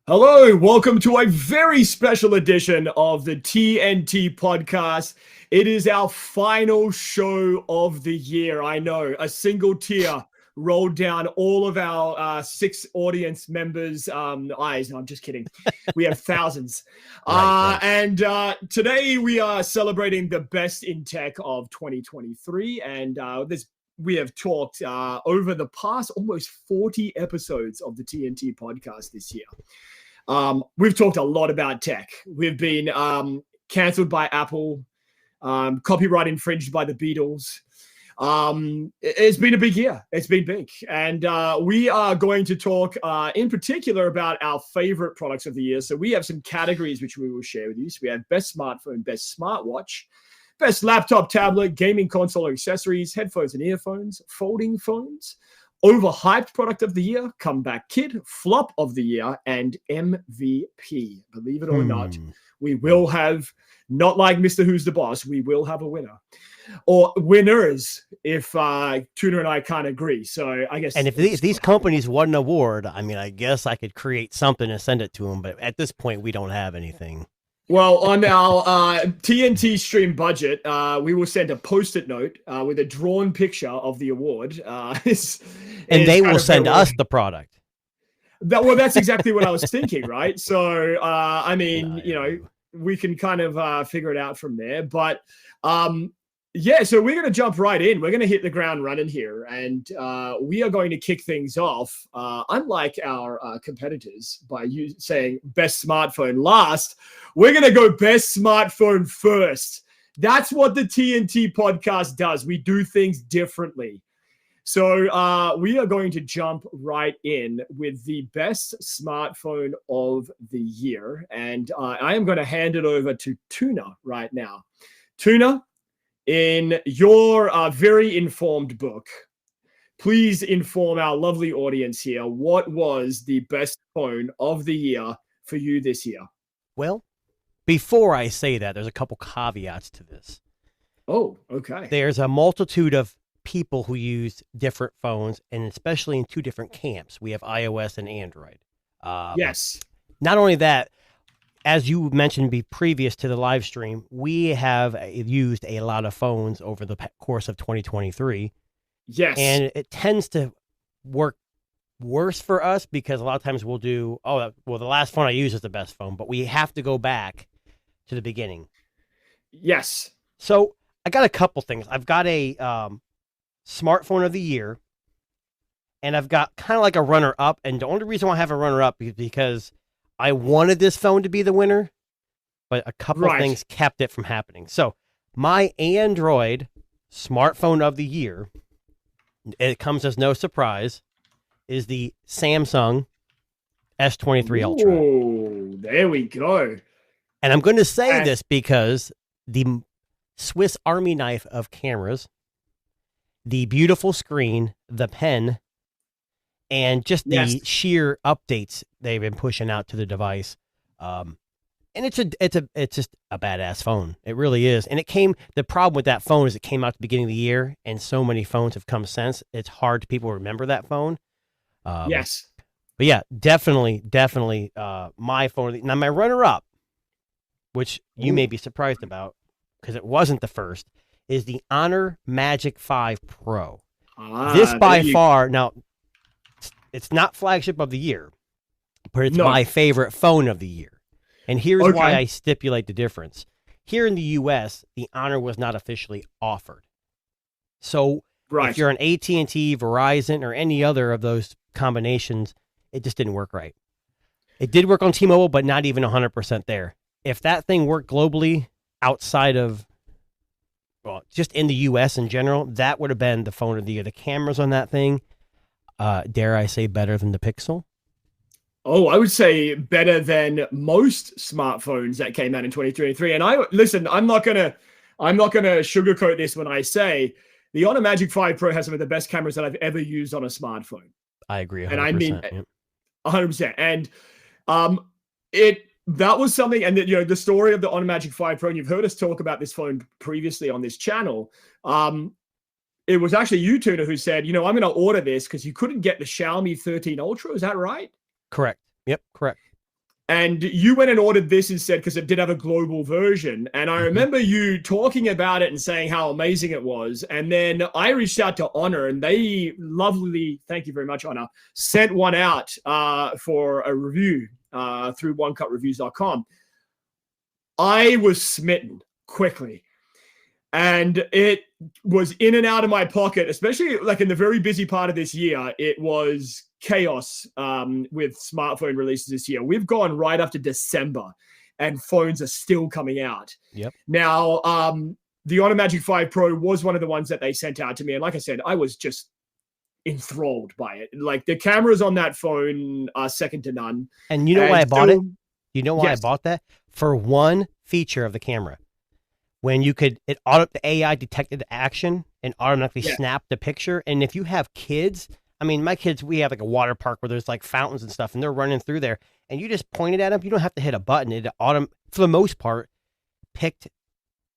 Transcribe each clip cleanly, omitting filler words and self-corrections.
Hello, welcome to a very special edition of the TNT podcast. It is our final show of the year. I know, a single tear rolled down all of our six audience members' eyes. No, I'm just kidding. We have thousands. Right. And today we are celebrating the best in tech of 2023. And we have talked over the past almost 40 episodes of the TNT podcast this year. We've talked a lot about tech. We've been cancelled by Apple, copyright infringed by the Beatles. It's been a big year. It's been big. And we are going to talk in particular about our favorite products of the year. So we have some categories which we will share with you. So we have best smartphone, best smartwatch, best laptop, tablet, gaming console, accessories, headphones and earphones, folding phones, overhyped product of the year, comeback kid, flop of the year, and MVP. Believe it or not, we will have, not like Mr. Who's the Boss, we will have a winner. Or winners if Tuna and I can't agree. So I guess. And if these companies won an award, I mean, I guess I could create something and send it to them. But at this point, we don't have anything. Well, on our TNT stream budget, we will send a Post-it note with a drawn picture of the award. And they will send us the product. That's exactly what I was thinking, right? So, I mean, we can kind of figure it out from there. But yeah, so we're going to jump right in. We're going to hit the ground running here. And we are going to kick things off, unlike our competitors, by saying best smartphone last. We're going to go best smartphone first. That's what the TNT podcast does. We do things differently. So we are going to jump right in with the best smartphone of the year. And I am going to hand it over to Tuna right now. Tuna, in your very informed book, please inform our lovely audience here, what was the best phone of the year for you this year? Well, before I say that, there's a couple caveats to this. Oh, okay. There's a multitude of people who use different phones, and especially in two different camps. We have iOS and Android. Yes. Not only that, as you mentioned previous to the live stream, we have used a lot of phones over the course of 2023. Yes. And it tends to work worse for us because a lot of times we'll do, the last phone I used is the best phone, but we have to go back to the beginning. Yes. So I got a couple things. I've got a smartphone of the year, and I've got kind of like a runner-up. And the only reason why I have a runner-up is because I wanted this phone to be the winner, but a couple of things kept it from happening. So my Android smartphone of the year, it comes as no surprise, is the Samsung S23 Ultra. Oh, there we go. And I'm going to say this because the Swiss Army knife of cameras, the beautiful screen, the pen, and just the sheer updates they've been pushing out to the device. And it's just a badass phone. It really is. And the problem with that phone is it came out at the beginning of the year, and so many phones have come since. It's hard to people remember that phone. Yes. But yeah, definitely my phone. Now my runner-up, which you may be surprised about because it wasn't the first, is the Honor Magic 5 Pro. This by far, now, it's not flagship of the year, but it's my favorite phone of the year. And here's why I stipulate the difference. Here in the U.S., the Honor was not officially offered. So if you're an AT&T, Verizon, or any other of those combinations, it just didn't work right. It did work on T-Mobile, but not even 100% there. If that thing worked globally outside of, just in the U.S. in general, that would have been the phone of the year. The cameras on that thing, dare I say, better than the Pixel? Oh, I would say better than most smartphones that came out in 2023. And I'm not gonna sugarcoat this when I say the Honor Magic 5 Pro has some of the best cameras that I've ever used on a smartphone. I agree 100%. And I mean 100%. And that was something, and the story of the Honor Magic 5 Pro, and you've heard us talk about this phone previously on this channel. It was actually you, Tuna, who said, I'm going to order this because you couldn't get the Xiaomi 13 Ultra. Is that right? Correct. Yep, correct. And you went and ordered this instead because it did have a global version. And I remember you talking about it and saying how amazing it was. And then I reached out to Honor, and they lovely, thank you very much, Honor, sent one out for a review through onecutreviews.com. I was smitten quickly. And it was in and out of my pocket, especially like in the very busy part of this year. It was chaos with smartphone releases this year. We've gone right up to December and phones are still coming out. Yep. Now, the Honor Magic 5 Pro was one of the ones that they sent out to me. And like I said, I was just enthralled by it. Like the cameras on that phone are second to none. And you know why I bought it? You know why I bought that? For one feature of the camera. When you could, the AI detected action and automatically snap the picture. And if you have kids, I mean, my kids, we have like a water park where there's like fountains and stuff, and they're running through there, and you just pointed at them. You don't have to hit a button. It for the most part, picked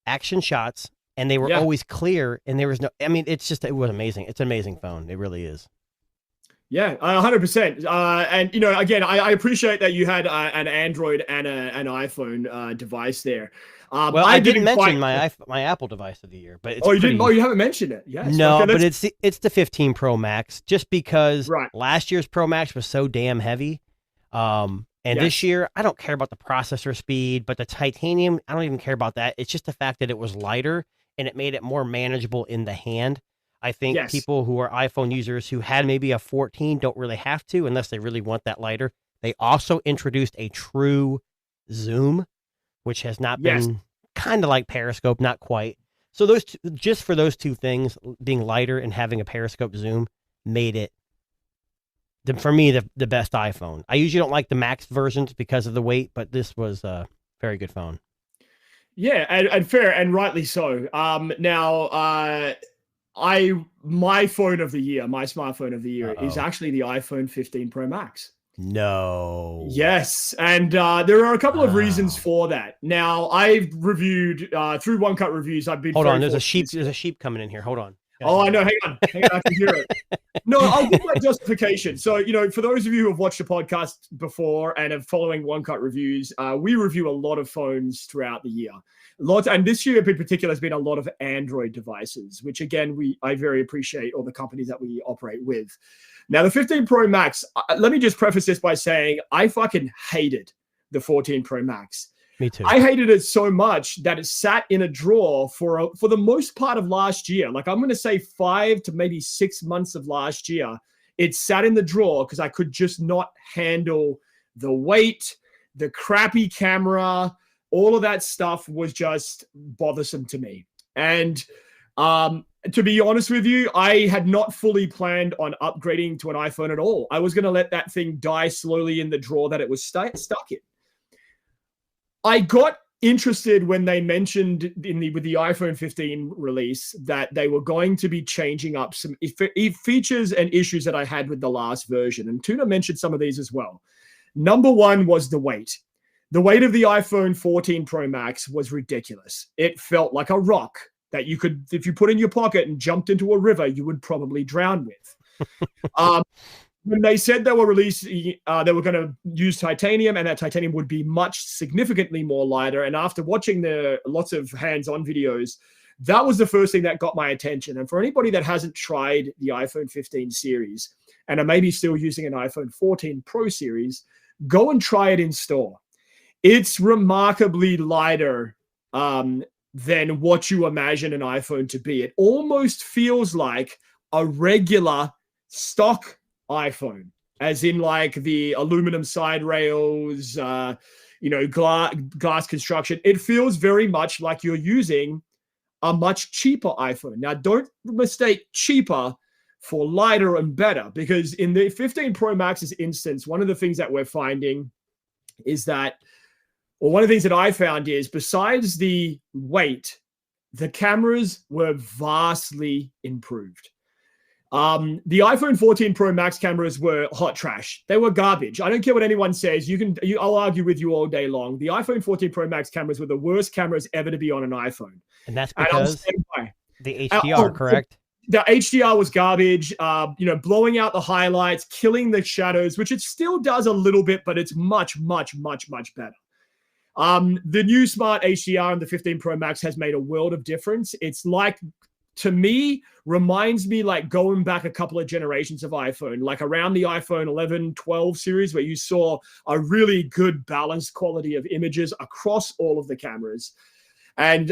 action shots, and they were always clear. And there was no, I mean, it was amazing. It's an amazing phone. It really is. Yeah, 100%. And, you know, again, I appreciate that you had an Android and an iPhone device there. Well, I didn't mention my Apple device of the year, but it's you didn't? Oh, you haven't mentioned it. Yes. No, okay, but it's the 15 Pro Max, just because right. last year's Pro Max was so damn heavy. And this year, I don't care about the processor speed, but the titanium, I don't even care about that. It's just the fact that it was lighter and it made it more manageable in the hand. I think people who are iPhone users who had maybe a 14 don't really have to unless they really want that lighter. They also introduced a true zoom, which has not been kind of like Periscope, not quite. So just for those two things, being lighter and having a Periscope zoom, made it, for me, the best iPhone. I usually don't like the Max versions because of the weight, but this was a very good phone. Yeah, and fair, and rightly so. Now, my phone of the year, my smartphone of the year is actually the iPhone 15 Pro Max. No. Yes. And there are a couple of reasons for that. Now, I've reviewed through One Cut Reviews. I've been. Hold on. There's a sheep coming in here. Hold on. Oh, I know. Hang on. I can hear it. No, I'll give my justification. So, you know, for those of you who have watched the podcast before and are following One Cut Reviews, we review a lot of phones throughout the year. And this year in particular has been a lot of Android devices, which again, I very appreciate all the companies that we operate with. Now, the 15 Pro Max, let me just preface this by saying I fucking hated the 14 Pro Max. Me too. I hated it so much that it sat in a drawer for the most part of last year. Like I'm going to say 5 to maybe 6 months of last year. It sat in the drawer because I could just not handle the weight, the crappy camera. All of that stuff was just bothersome to me. And to be honest with you, I had not fully planned on upgrading to an iPhone at all. I was going to let that thing die slowly in the drawer that it was stuck in. I got interested when they mentioned with the iPhone 15 release that they were going to be changing up some features and issues that I had with the last version. And Tuna mentioned some of these as well. Number one was the weight. The weight of the iPhone 14 Pro Max was ridiculous. It felt like a rock that you could, if you put in your pocket and jumped into a river, you would probably drown with. When they said they were releasing, they were going to use titanium, and that titanium would be much significantly more lighter. And after watching lots of hands-on videos, that was the first thing that got my attention. And for anybody that hasn't tried the iPhone 15 series and are maybe still using an iPhone 14 Pro series, go and try it in store. It's remarkably lighter than what you imagine an iPhone to be. It almost feels like a regular stock iPhone, as in like the aluminum side rails, glass construction. It feels very much like you're using a much cheaper iPhone. Now, don't mistake cheaper for lighter and better, because in the 15 Pro Max's instance, one of the things that we're finding is that, or one of the things that I found is, besides the weight, the cameras were vastly improved. The iPhone 14 Pro Max cameras were hot trash. They were garbage. I don't care what anyone says. I'll argue with you all day long. The iPhone 14 Pro Max cameras were the worst cameras ever to be on an iPhone. And that's because the HDR, correct? the HDR was garbage. Blowing out the highlights, killing the shadows, which it still does a little bit, but it's much, much, much, much better. The new Smart HDR and the 15 Pro Max has made a world of difference. It's like, to me, reminds me like going back a couple of generations of iPhone, like around the iPhone 11, 12 series, where you saw a really good balanced quality of images across all of the cameras. And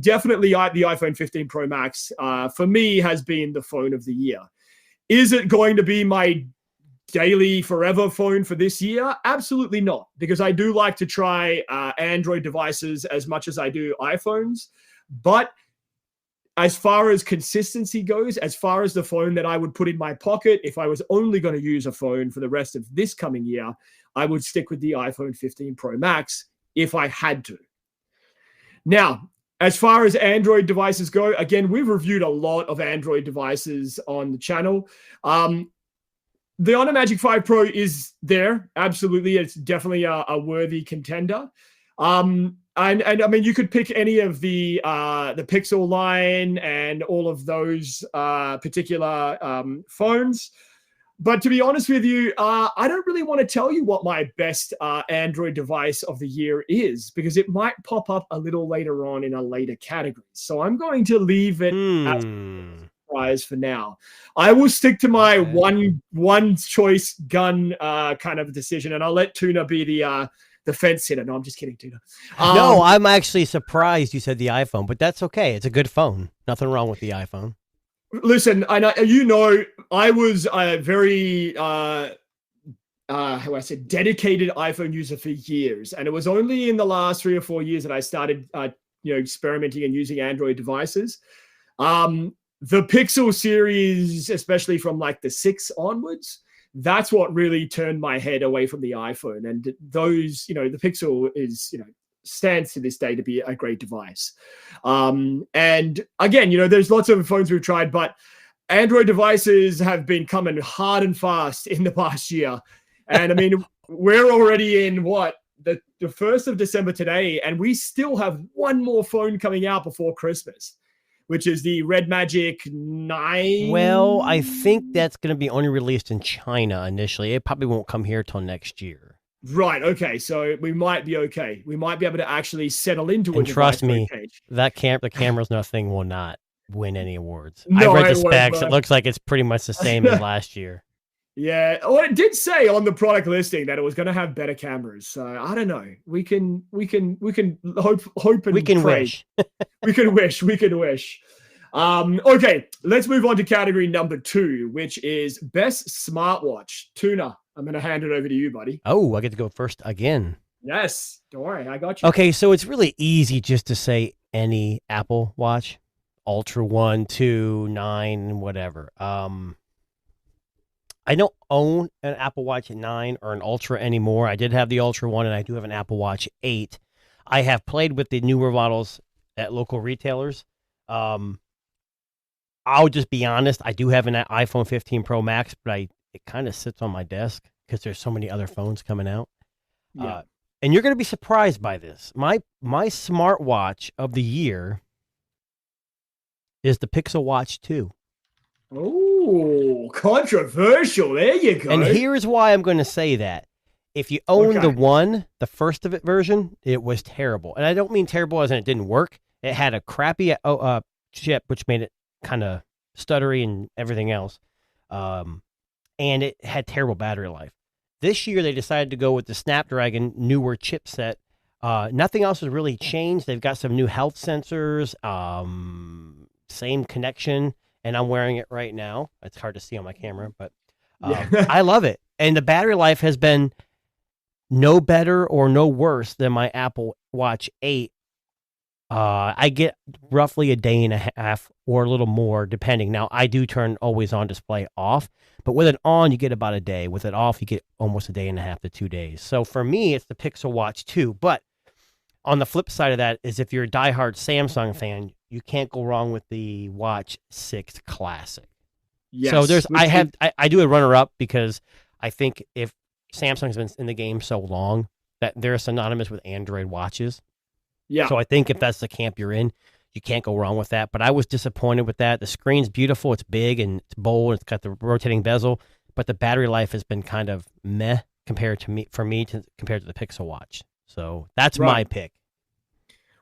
definitely the iPhone 15 Pro Max, for me, has been the phone of the year. Is it going to be my daily forever phone for this year? Absolutely not, because I do like to try Android devices as much as I do iPhones. But as far as consistency goes, as far as the phone that I would put in my pocket, if I was only going to use a phone for the rest of this coming year, I would stick with the iPhone 15 Pro Max if I had to. Now, as far as Android devices go, again, we've reviewed a lot of Android devices on the channel. The Honor Magic 5 Pro is there. Absolutely. It's definitely a worthy contender. And I mean, you could pick any of the Pixel line and all of those particular phones. But to be honest with you, I don't really want to tell you what my best Android device of the year is, because it might pop up a little later on in a later category. So I'm going to leave it as a surprise for now. I will stick to my one choice gun kind of decision, and I'll let Tuna be the fence sitter. No, I'm just kidding, Tuna. No, I'm actually surprised you said the iPhone, but that's okay. It's a good phone. Nothing wrong with the iPhone. Listen, I was a very dedicated iPhone user for years, and it was only in the last 3 or 4 years that I started experimenting and using Android devices. The Pixel series, especially from like the 6 onwards, that's what really turned my head away from the iPhone. And those, the Pixel is, stands to this day to be a great device. And again, there's lots of phones we've tried, but Android devices have been coming hard and fast in the past year. And I mean, we're already in the 1st of December today, and we still have one more phone coming out before Christmas, which is the Red Magic 9. Well, I think that's going to be only released in China initially. It probably won't come here till next year. Right. Okay. So we might be okay. We might be able to actually settle into a and trust me, cage. the camera's nothing will not win any awards. No, I read the specs. It looks like it's pretty much the same as last year. Yeah. Well, it did say on the product listing that it was going to have better cameras. So I don't know. We can hope and we can pray. wish. We can wish. Okay, let's move on to category number 2, which is best smartwatch. Tuna, I'm going to hand it over to you, buddy. Oh, I get to go first again. Yes, don't worry, I got you. Okay, so it's really easy just to say any Apple Watch, Ultra 1, 2, 9, whatever. I don't own an Apple Watch 9 or an Ultra anymore. I did have the Ultra 1, and I do have an Apple Watch 8. I have played with the newer models at local retailers. I'll just be honest. I do have an iPhone 15 Pro Max, but it kind of sits on my desk because there's so many other phones coming out. Yeah. And you're going to be surprised by this. My smartwatch of the year is the Pixel Watch 2. Oh, controversial. There you go. And here's why I'm going to say that. If you own the first of it version, it was terrible. And I don't mean terrible as in it didn't work. It had a crappy chip, which made it kind of stuttery and everything else. And it had terrible battery life. This year, they decided to go with the Snapdragon newer chipset. Nothing else has really changed. They've got some new health sensors, same connection, and I'm wearing it right now. It's hard to see on my camera, but I love it. And the battery life has been no better or no worse than my Apple Watch 8. I get roughly a day and a half or a little more, depending. Now, I do turn always on display off, but with it on, you get about a day. With it off, you get almost a day and a half to 2 days. So for me, it's the Pixel Watch 2. But on the flip side of that is if you're a diehard Samsung fan, you can't go wrong with the Watch 6 Classic. Yes. So I do a runner-up because I think if Samsung's been in the game so long that they're synonymous with Android watches. Yeah. So I think if that's the camp you're in, You can't go wrong with that. But I was disappointed with that. The screen's beautiful. It's big and it's bold. It's got the rotating bezel, but the battery life has been kind of meh compared to compared to the Pixel Watch. So that's my pick.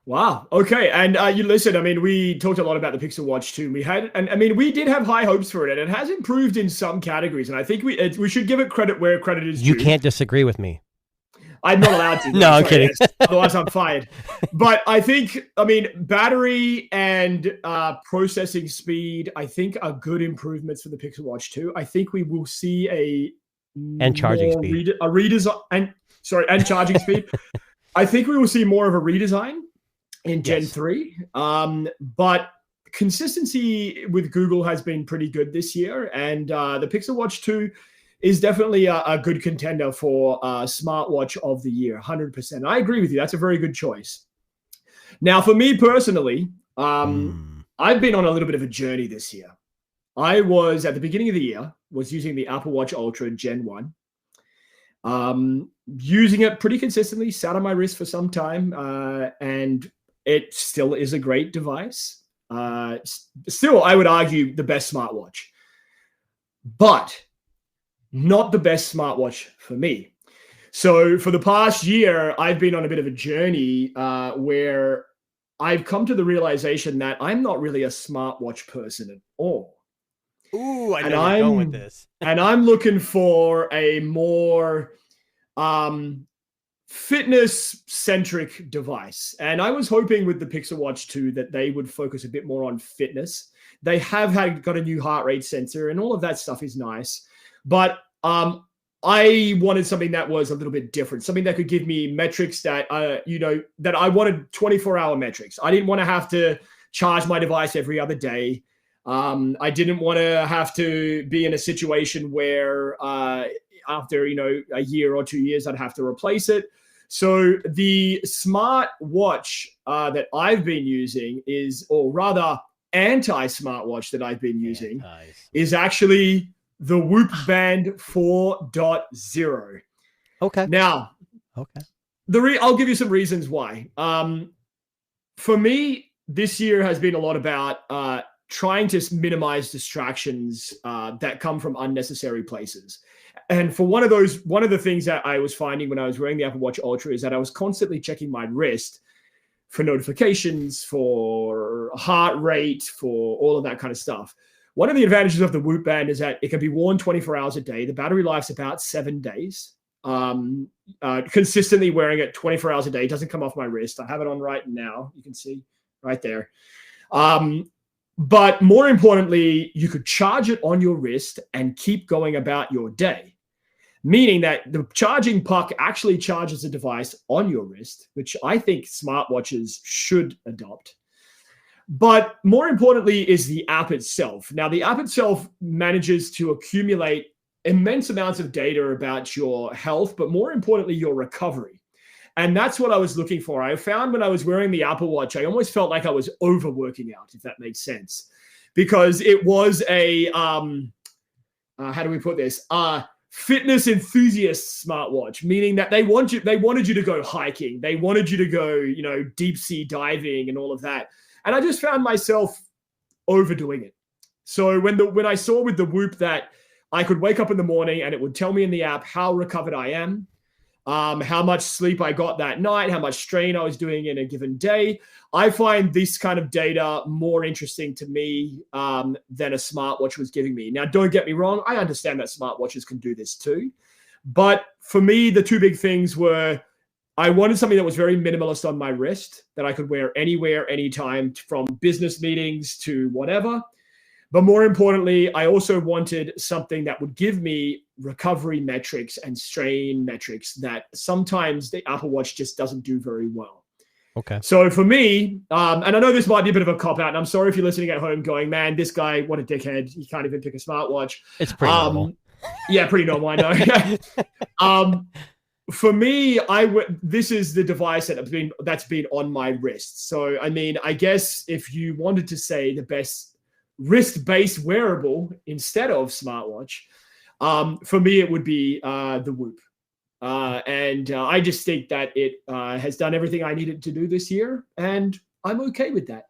Wow. Okay. And you listen, I mean, we talked a lot about the Pixel Watch 2. We did have high hopes for it, and it has improved in some categories. And I think we should give it credit where credit is due. You can't disagree with me. I'm not allowed to. No, I'm kidding. Yes. Otherwise, I'm fired. But I think, battery and processing speed, I think, are good improvements for the Pixel Watch 2. I think we will see and charging speed. A redesign and charging speed. I think we will see more of a redesign in Gen 3. But consistency with Google has been pretty good this year. And the Pixel Watch 2 is definitely a good contender for smartwatch of the year, 100%. I agree with you. That's a very good choice. Now, for me personally, I've been on a little bit of a journey this year. I was, at the beginning of the year, was using the Apple Watch Ultra Gen 1. Using it pretty consistently, sat on my wrist for some time, and it still is a great device. Still, I would argue the best smartwatch. But not the best smartwatch for me. So for the past year, I've been on a bit of a journey where I've come to the realization that I'm not really a smartwatch person at all. Ooh, I know where you're going with this. And I'm looking for a more fitness-centric device. And I was hoping with the Pixel Watch 2 that they would focus a bit more on fitness. They have got a new heart rate sensor, and all of that stuff is nice. But I wanted something that was a little bit different, something that could give me metrics that, that I wanted 24-hour metrics. I didn't want to have to charge my device every other day. I didn't want to have to be in a situation where after, a year or 2 years, I'd have to replace it. So the smart watch that I've been using or rather anti-smartwatch that I've been using is actually the Whoop Band 4.0. Okay. Now, I'll give you some reasons why. For me, this year has been a lot about trying to minimize distractions that come from unnecessary places. And for one of the things that I was finding when I was wearing the Apple Watch Ultra is that I was constantly checking my wrist for notifications, for heart rate, for all of that kind of stuff. One of the advantages of the Whoop Band is that it can be worn 24 hours a day. The battery life's about 7 days. Consistently wearing it 24 hours a day. It doesn't come off my wrist. I have it on right now. You can see right there. But more importantly, you could charge it on your wrist and keep going about your day. Meaning that the charging puck actually charges the device on your wrist, which I think smartwatches should adopt. But more importantly is the app itself. Now, the app itself manages to accumulate immense amounts of data about your health, but more importantly, your recovery. And that's what I was looking for. I found when I was wearing the Apple Watch, I almost felt like I was overworking out, if that makes sense. Because it was a, how do we put this? Fitness enthusiast smartwatch, meaning that they wanted you to go hiking. They wanted you to go, deep sea diving and all of that. And I just found myself overdoing it. So when I saw with the Whoop that I could wake up in the morning and it would tell me in the app how recovered I am, how much sleep I got that night, how much strain I was doing in a given day, I find this kind of data more interesting to me than a smartwatch was giving me. Now, don't get me wrong. I understand that smartwatches can do this too. But for me, the two big things were I wanted something that was very minimalist on my wrist that I could wear anywhere, anytime, from business meetings to whatever. But more importantly, I also wanted something that would give me recovery metrics and strain metrics that sometimes the Apple Watch just doesn't do very well. Okay. So for me, and I know this might be a bit of a cop-out, and I'm sorry if you're listening at home going, man, this guy, what a dickhead. He can't even pick a smartwatch. It's pretty normal. Yeah, pretty normal, I know. For me, this is the device that's been on my wrist. So, I mean, I guess if you wanted to say the best wrist-based wearable instead of smartwatch, for me, it would be the Whoop. And I just think that it has done everything I needed to do this year, and I'm okay with that.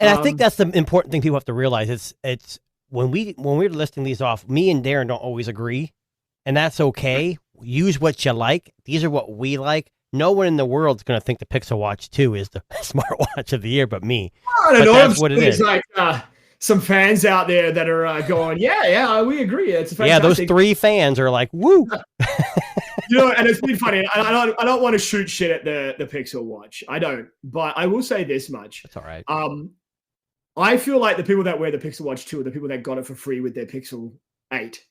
And I think that's the important thing people have to realize. It's when we're listing these off, me and Darren don't always agree, and that's okay. Use what you like. These are what we like. No one in the world is going to think the Pixel Watch 2 is the smartwatch of the year, but me. I don't know. That's what it is. Like some fans out there that are going, yeah, we agree. It's fantastic. Yeah, those 3 fans are like, woo. And it's been funny. I don't want to shoot shit at the Pixel Watch. I don't, but I will say this much. That's all right. I feel like the people that wear the Pixel Watch 2 are the people that got it for free with their Pixel 8.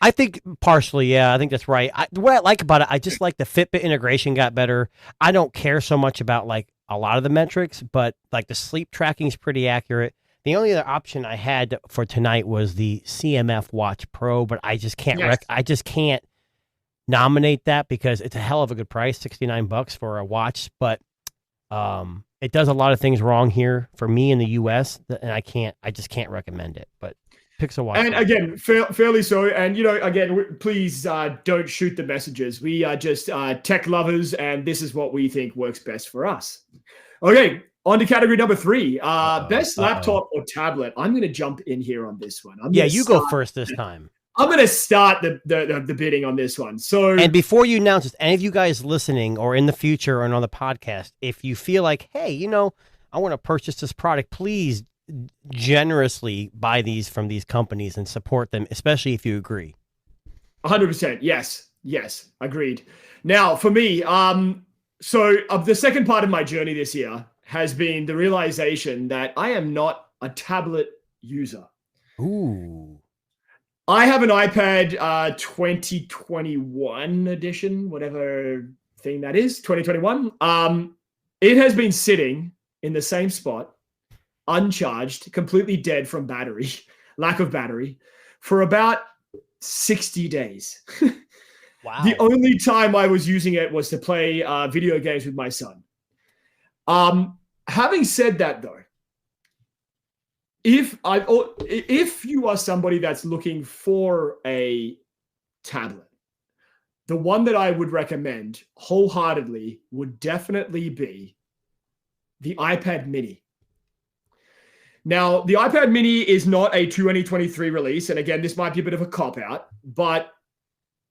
I think partially, yeah. I think that's right. What I like about it, I just like the Fitbit integration got better. I don't care so much about like a lot of the metrics, but like the sleep tracking is pretty accurate. The only other option I had for tonight was the CMF Watch Pro, but I just can't. Yes. I just can't nominate that because it's a hell of a good price, $69 for a watch, but it does a lot of things wrong here for me in the US, and I just can't recommend it. But Pixel Watch. And again, fairly so. And, again, please don't shoot the messages. We are just tech lovers, and this is what we think works best for us. Okay, on to category number 3. Best laptop or tablet. I'm going to jump in here on this one. You go first this time. I'm going to start the bidding on this one. So, and before you announce this, any of you guys listening or in the future or on the podcast, if you feel like, hey, I want to purchase this product, please generously buy these from these companies and support them, especially if you agree. 100%. Yes, agreed. Now, for me, so the second part of my journey this year has been the realization that I am not a tablet user. Ooh. I have an iPad 2021 edition, whatever thing that is, 2021. It has been sitting in the same spot, uncharged, completely dead from battery, lack of battery, for about 60 days. Wow. The only time I was using it was to play video games with my son. Having said that, though, if you are somebody that's looking for a tablet, the one that I would recommend wholeheartedly would definitely be the iPad mini. Now, the iPad mini is not a 2023 release. And again, this might be a bit of a cop-out, but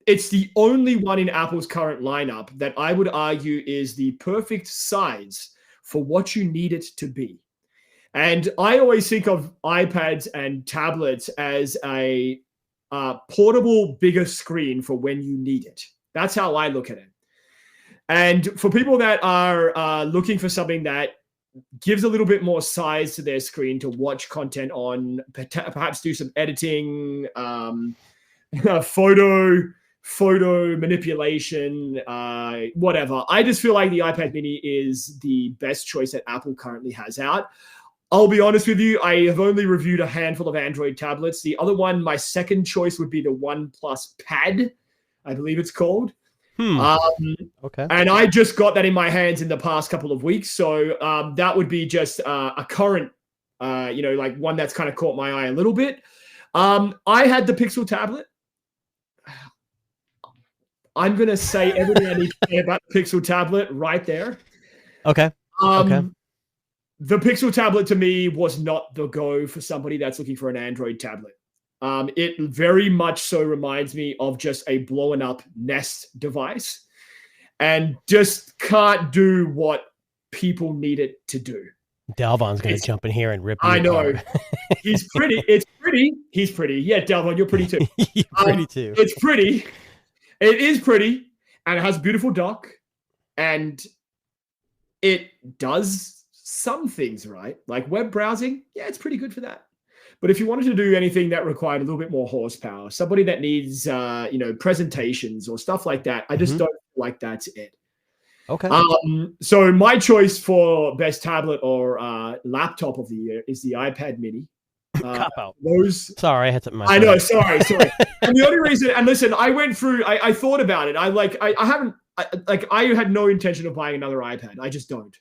it's the only one in Apple's current lineup that I would argue is the perfect size for what you need it to be. And I always think of iPads and tablets as a portable, bigger screen for when you need it. That's how I look at it. And for people that are looking for something that gives a little bit more size to their screen to watch content on, perhaps do some editing, photo manipulation, whatever. I just feel like the iPad mini is the best choice that Apple currently has out. I'll be honest with you, I have only reviewed a handful of Android tablets. The other one, my second choice would be the OnePlus Pad, I believe it's called. Okay. And I just got that in my hands in the past couple of weeks. So that would be just a current, like one that's kind of caught my eye a little bit. I had the Pixel tablet. I'm going to say everything I need to say about the Pixel tablet right there. Okay. Okay. The Pixel tablet to me was not the go for somebody that's looking for an Android tablet. It very much so reminds me of just a blown up Nest device and just can't do what people need it to do. Delvon's going to jump in here and rip you I know. apart. He's pretty. It's pretty. He's pretty. Yeah, Delvon, you're pretty too. You're pretty too. It's pretty. It is pretty. And it has a beautiful dock. And it does some things right. Like web browsing. Yeah, it's pretty good for that. But if you wanted to do anything that required a little bit more horsepower, somebody that needs, presentations or stuff like that, I just don't feel like that's it. Okay. So my choice for best tablet or laptop of the year is the iPad mini. Cop out. Sorry, I had something. I know. Sorry. And the only reason, and listen, I went through. I thought about it. I had no intention of buying another iPad. I just don't.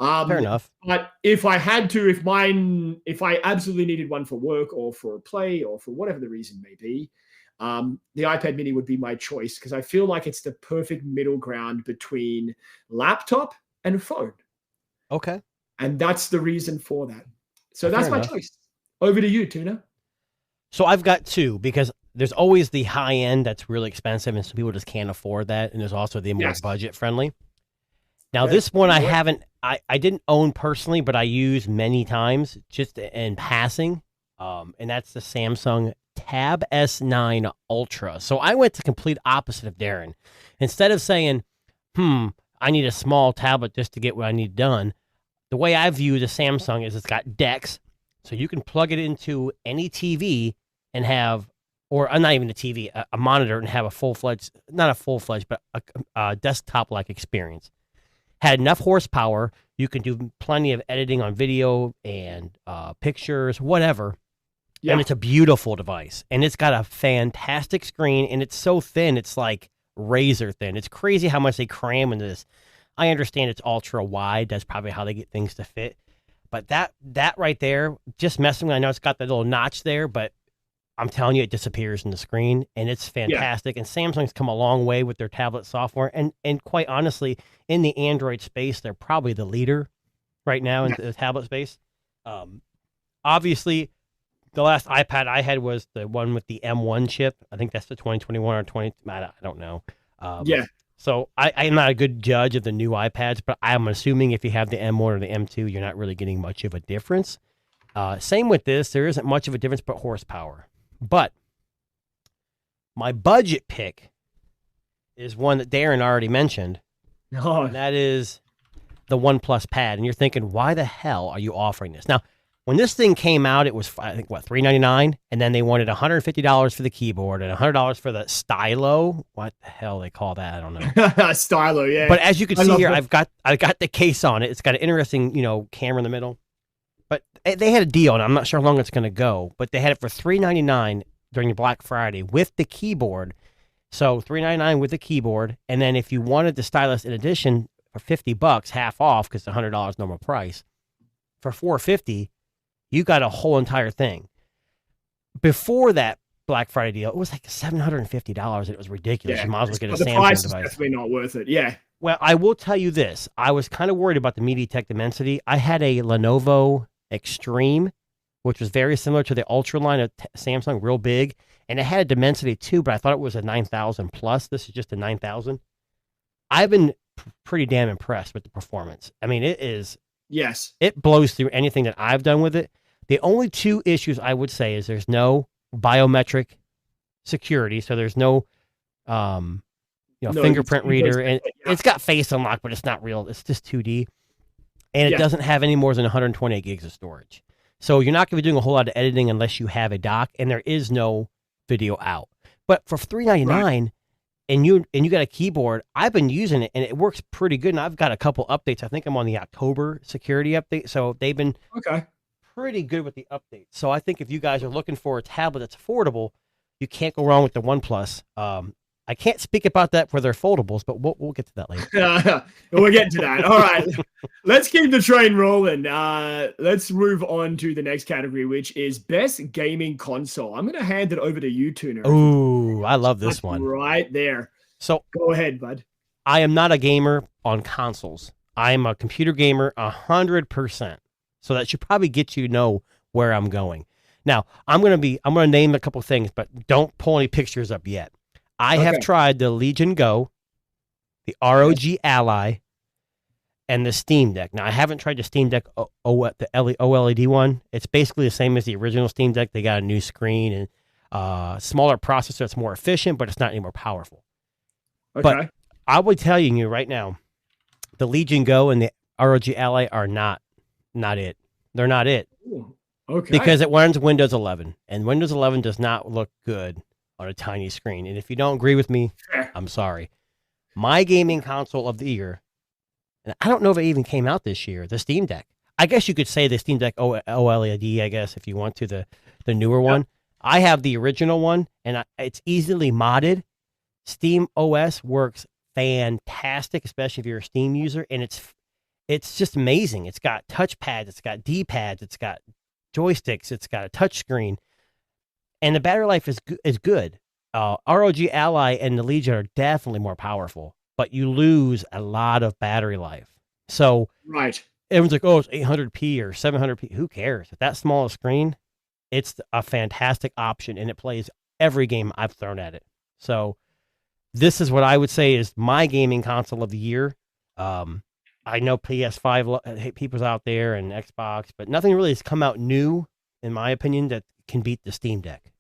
Fair enough. But if I had to, if I absolutely needed one for work or for a play or for whatever the reason may be, the iPad mini would be my choice because I feel like it's the perfect middle ground between laptop and phone. Okay. And that's the reason for that. So Fair that's my enough. choice. Over to you, Tuna. So I've got two because there's always the high end that's really expensive, and some people just can't afford that. And there's also the more Yes. budget friendly. Now, Okay. this one I Go ahead. haven't, I didn't own personally, but I use many times just in passing. And that's the Samsung Tab S9 Ultra. So I went the complete opposite of Darren. Instead of saying, I need a small tablet just to get what I need done, the way I view the Samsung is it's got DeX, so you can plug it into any TV and have, or not even a TV, a monitor, and have a full-fledged, not a full-fledged, but a desktop-like experience. Had enough horsepower, you can do plenty of editing on video and pictures, whatever. Yeah. And it's a beautiful device. And it's got a fantastic screen, and it's so thin, it's like razor thin. It's crazy how much they cram into this. I understand it's ultra wide. That's probably how they get things to fit. But that right there, just messing with, I know it's got the little notch there, but I'm telling you, it disappears in the screen, and it's fantastic. And Samsung's come a long way with their tablet software. And quite honestly, in the Android space, they're probably the leader right now in the tablet space. Obviously, the last iPad I had was the one with the M1 chip. I think that's the 2021 or 20. I don't know. Yeah. So I'm not a good judge of the new iPads, but I'm assuming if you have the M1 or the M2, you're not really getting much of a difference. Same with this. There isn't much of a difference but horsepower. But my budget pick is one that Darren already mentioned, Oh, and that is the OnePlus Pad. And you're thinking, why the hell are you offering this? Now, when this thing came out, it was, I think, $399, and then they wanted $150 for the keyboard and $100 for the stylo. What the hell they call that? I don't know. stylo, yeah. But as you can I see love here, it. I got the case on it. It's got an interesting, camera in the middle. But they had a deal, and I'm not sure how long it's going to go. But they had it for $399 during Black Friday with the keyboard. So $399 with the keyboard, and then if you wanted the stylus in addition for $50, half off because it's $100 normal price, for $450, you got a whole entire thing. Before that Black Friday deal, it was like $750, and it was ridiculous. Yeah. You might as well get a But the Samsung price is device. definitely not worth it. Yeah. Well, I will tell you this. I was kind of worried about the MediaTek Dimensity. I had a Lenovo Extreme, which was very similar to the Ultra line of Samsung, real big. And it had a Dimensity too, but I thought it was a 9000 plus. This is just a 9000. I've been pretty damn impressed with the performance. I mean, Yes. it blows through anything that I've done with it. The only two issues I would say is there's no biometric security. So there's no, No, fingerprint it's- reader, and yeah. it's got face unlock, but it's not real. It's just 2D, and it Yeah. doesn't have any more than 128 gigs of storage. So you're not going to be doing a whole lot of editing unless you have a dock, and there is no video out. But for $399, and you got a keyboard, I've been using it, and it works pretty good. And I've got a couple updates. I think I'm on the October security update, so they've been Okay. pretty good with the updates. So I think if you guys are looking for a tablet that's affordable, you can't go wrong with the OnePlus. I can't speak about that for their foldables, but we'll get to that later. We'll get to that. All right. Let's keep the train rolling. Let's move on to the next category, which is best gaming console. I'm going to hand it over to you, Tuna. Ooh, I love this That's one. right there. So Go ahead, bud. I am not a gamer on consoles. I am a computer gamer 100%. So that should probably get you to know where I'm going. Now, I'm going to name a couple things, but don't pull any pictures up yet. I have Okay. tried the Legion Go, the ROG Ally, and the Steam Deck. Now, I haven't tried the Steam Deck the OLED one. It's basically the same as the original Steam Deck. They got a new screen and smaller processor. It's more efficient, but it's not any more powerful. Okay. But I would tell you right now, the Legion Go and the ROG Ally are not it. They're not it. Ooh, okay. Because it runs Windows 11, and Windows 11 does not look good on a tiny screen. And if you don't agree with me, Fair. I'm sorry. My gaming console of the year, and I don't know if it even came out this year, the Steam Deck. I guess you could say the Steam Deck OLED, I guess, if you want to, the newer one. I have the original one, and it's easily modded. Steam OS works fantastic, especially if you're a Steam user, and it's just amazing. It's got touchpads, it's got D-pads, it's got joysticks, it's got a touch screen, and the battery life is good. ROG Ally and the Legion are definitely more powerful, but you lose a lot of battery life. So Right. everyone's like, oh, it's 800p or 700p. Who cares? If that small a screen, it's a fantastic option, and it plays every game I've thrown at it. So this is what I would say is my gaming console of the year. I know PS5 people's out there and Xbox, but nothing really has come out new, in my opinion, that can beat the Steam Deck.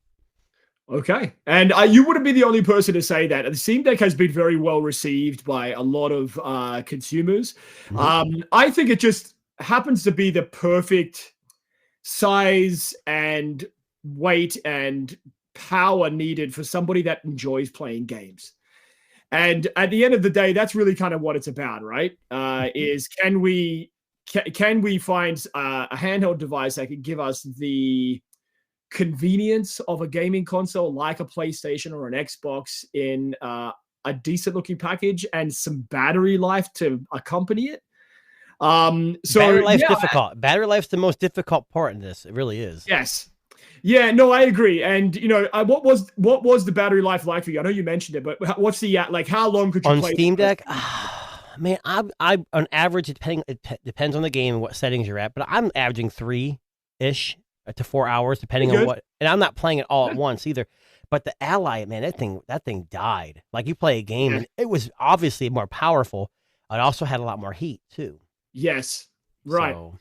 Okay. And you wouldn't be the only person to say that. The Steam Deck has been very well received by a lot of consumers. I think it just happens to be the perfect size and weight and power needed for somebody that enjoys playing games. And at the end of the day, that's really kind of what it's about, right? Is can we find a handheld device that can give us the convenience of a gaming console like a PlayStation or an Xbox in a decent looking package and some battery life to accompany it. So battery life's difficult. Battery life's the most difficult part in this. It really is. Yes. Yeah, no, I agree. And what was the battery life like for you? I know you mentioned it, but what's the like? How long could you on play Steam Deck? Man, I on average, it depends on the game and what settings you're at, but I'm averaging 3-ish to 4 hours, depending on what. And I'm not playing it all at once either. But the Ally, man, that thing died. Like you play a game, and it was obviously more powerful. It also had a lot more heat too. Yes, right. So,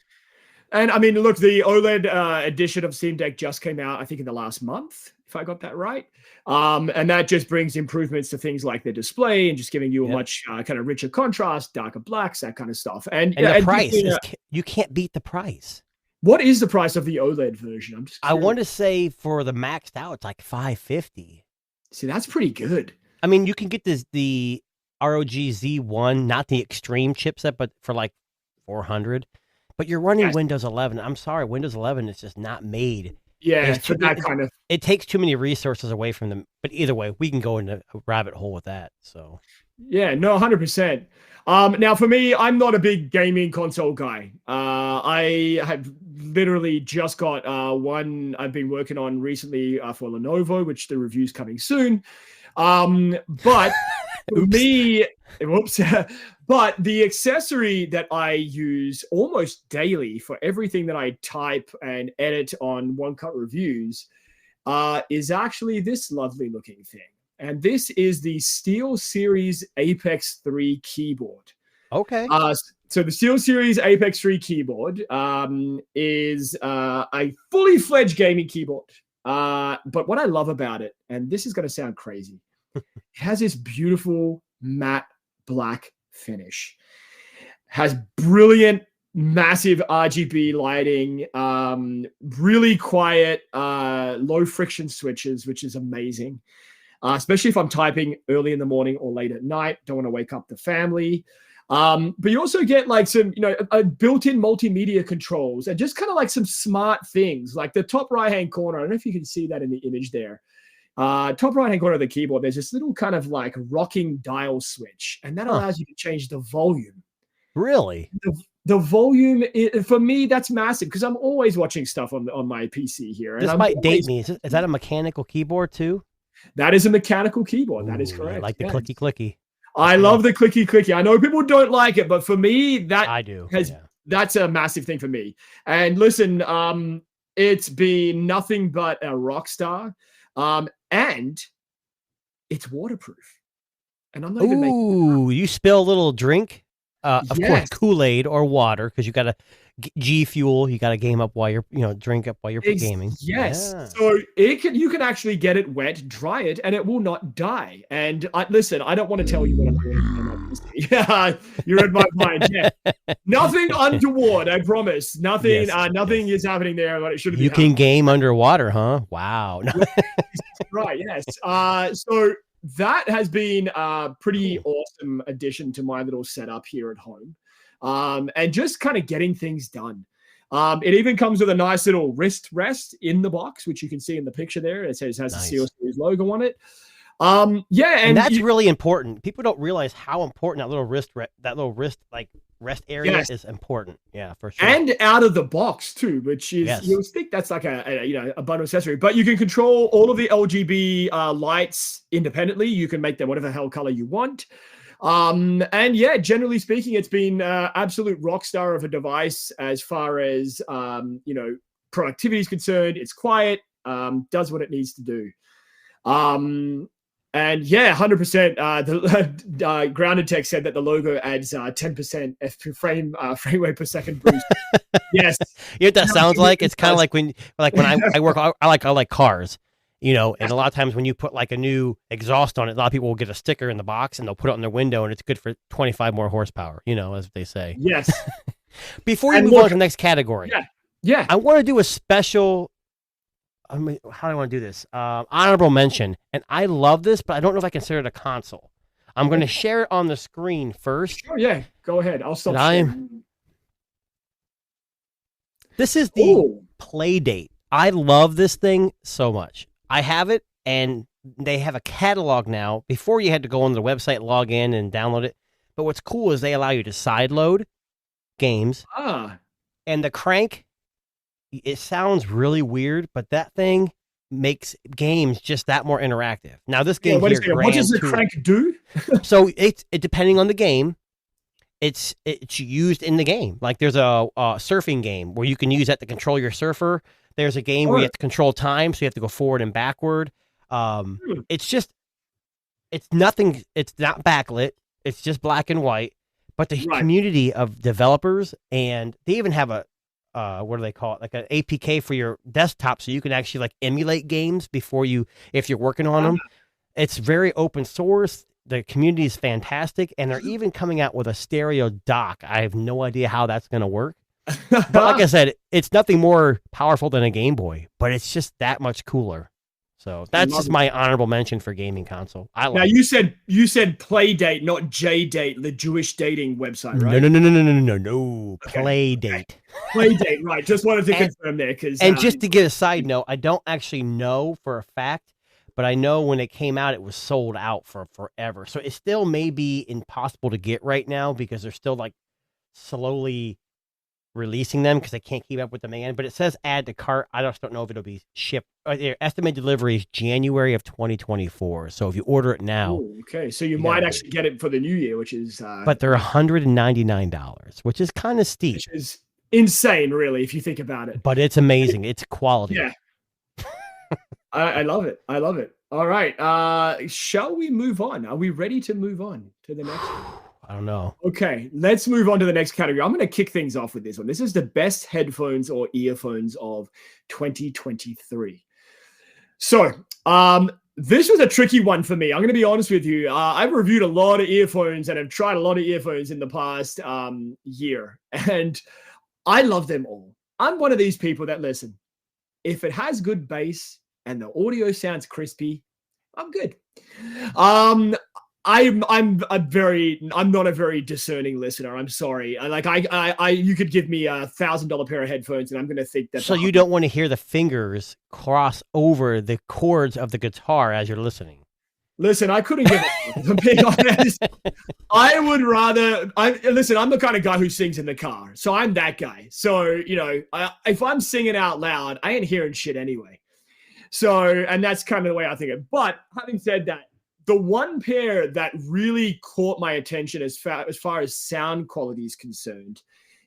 and I mean, look, the OLED edition of Steam Deck just came out, I think, in the last month, if I got that right. And that just brings improvements to things like the display and just giving you a much kind of richer contrast, darker blacks, that kind of stuff. And the price you can't beat the price. What is the price of the OLED version? I'm just curious. I want to say for the maxed out, it's like $550. See, that's pretty good. I mean, you can get the ROG Z1, not the extreme chipset, but for like $400. But you're running Windows 11. I'm sorry, Windows 11 is just not made. Yeah, for that kind of. It takes too many resources away from them. But either way, we can go into a rabbit hole with that. So. Yeah, no, 100%. Now, for me, I'm not a big gaming console guy. I have literally just got one I've been working on recently for Lenovo, which the review's coming soon. But for me, but the accessory that I use almost daily for everything that I type and edit on One Cut Reviews is actually this lovely looking thing. And this is the SteelSeries Apex 3 keyboard. Okay. So the SteelSeries Apex 3 keyboard is a fully fledged gaming keyboard. But what I love about it, and this is going to sound crazy, it has this beautiful matte black finish. Has brilliant, massive RGB lighting, really quiet, low friction switches, which is amazing. Especially if I'm typing early in the morning or late at night, don't want to wake up the family. But you also get like some, a built-in multimedia controls and just kind of like some smart things, like the top right-hand corner. I don't know if you can see that in the image there. Top right-hand corner of the keyboard, there's this little kind of like rocking dial switch, and that allows you to change the volume. Really? The volume, for me, that's massive because I'm always watching stuff on my PC here. This might date me. Is that a mechanical keyboard too? That is a mechanical keyboard. That is correct. I like the clicky clicky. I love the clicky clicky. I know people don't like it, but for me, I do. That's a massive thing for me. And listen, it's been nothing but a rock star, and it's waterproof. And I'm not even making. Ooh, you spill a little drink, of course, Kool-Aid or water, because you got to G Fuel. You got to game up while you're, drink up while you're gaming. Yes. Yeah. So you can actually get it wet, dry it, and it will not die. And listen, I don't want to tell you what I'm doing. Yeah, you read my mind. Yeah. Nothing untoward, I promise. Nothing. Nothing is happening there, but it should. You can game underwater, huh? Wow. Right. Yes. So that has been a pretty awesome addition to my little setup here at home. And just kind of getting things done. It even comes with a nice little wrist rest in the box, which you can see in the picture there. It has the SteelSeries logo on it. And that's really important. People don't realize how important that little wrist rest area is important. Yeah, for sure. And out of the box too, which is you think that's like a bundle accessory, but you can control all of the RGB lights independently. You can make them whatever hell color you want. And yeah, generally speaking, it's been absolute rock star of a device as far as productivity is concerned. It's quiet, does what it needs to do. And yeah, 100%. The Grounded Tech said that the logo adds 10% frame rate per second boost. Yes, you know what that sounds like? It's kind of like when I work. I like cars. And a lot of times when you put like a new exhaust on it, a lot of people will get a sticker in the box and they'll put it on their window, and it's good for 25 more horsepower. As what they say. Yes. Before you move on to the next category, yeah, I want to do a special. How do I want to do this? Honorable mention, and I love this, but I don't know if I consider it a console. I'm going to share it on the screen first. Oh yeah, go ahead. I'll stop sharing. This is the Playdate. I love this thing so much. I have it, and they have a catalog now. Before you had to go on the website, log in, and download it. But what's cool is they allow you to sideload games. And the crank, it sounds really weird, but that thing makes games just that more interactive. Now, this game here, what does the crank do? So it depending on the game, it's used in the game. Like there's a surfing game where you can use that to control your surfer. There's a game where you have to control time, so you have to go forward and backward. It's nothing. It's not backlit. It's just black and white. But the community of developers, and they even have a what do they call it? Like an APK for your desktop, so you can actually like emulate games if you're working on them. It's very open source. The community is fantastic, and they're even coming out with a stereo dock. I have no idea how that's going to work. But like I said, it's nothing more powerful than a Game Boy, but it's just that much cooler. So that's just my honorable mention for gaming console. Now you said Playdate, not JDate, the Jewish dating website, right? No. Playdate. Playdate, right? Just wanted to confirm there, just to get a side note, I don't actually know for a fact, but I know when it came out, it was sold out for forever. So it still may be impossible to get right now because they're still like slowly releasing them because they can't keep up with demand. But it says add to cart. I just don't know if it'll be shipped. Estimated delivery is January of 2024. So if you order it now, okay, so you might actually get it for the new year, which is. But they're $199, which is kind of steep. Which is insane, really, if you think about it. But it's amazing. It's quality. Yeah. I love it. I love it. All right. Shall we move on? Are we ready to move on to the next one? I don't know. Okay, let's move on to the next category. I'm going to kick things off with this one. This is the best headphones or earphones of 2023. So, this was a tricky one for me. I'm going to be honest with you. I've reviewed a lot of earphones and I've tried a lot of earphones in the past year, and I love them all. I'm one of these people that listen. If it has good bass and the audio sounds crispy, I'm good. I'm not a very discerning listener. I'm sorry. You could give me $1,000 pair of headphones and I'm going to think that. So you don't want to hear the fingers cross over the chords of the guitar as you're listening. Listen, I couldn't give it. To be honest, I would rather. I'm the kind of guy who sings in the car, so I'm that guy. So if I'm singing out loud, I ain't hearing shit anyway. So, and that's kind of the way I think it. But having said that, the one pair that really caught my attention as far as sound quality is concerned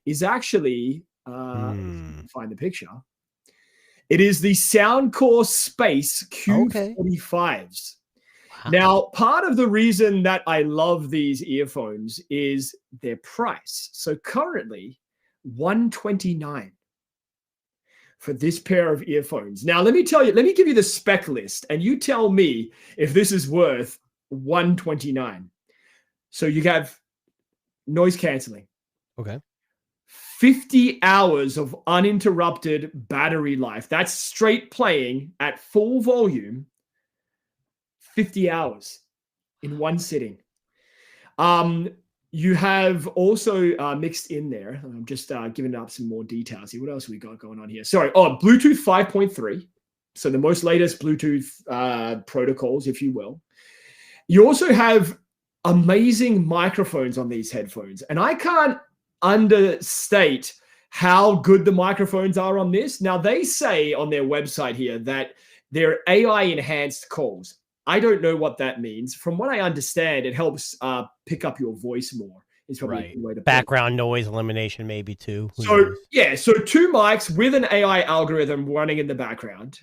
is actually find the picture. It is the Soundcore Space Q45s. Wow. Now, part of the reason that I love these earphones is their price. So currently, $129 for this pair of earphones. Now, let me give you the spec list, and you tell me if this is worth $129. So you have noise canceling. Okay. 50 hours of uninterrupted battery life. That's straight playing at full volume. 50 hours in one sitting. You have also mixed in there. I'm just giving up some more details here. What else we got going on here? Sorry. Bluetooth 5.3. So the most latest Bluetooth protocols, if you will. You also have amazing microphones on these headphones. And I can't understate how good the microphones are on this. Now, they say on their website here that they're AI enhanced calls. I don't know what that means. From what I understand, it helps pick up your voice more. Is probably a good way to put it. Background noise elimination, maybe too. Who So knows? yeah, so 2 mics with an AI algorithm running in the background.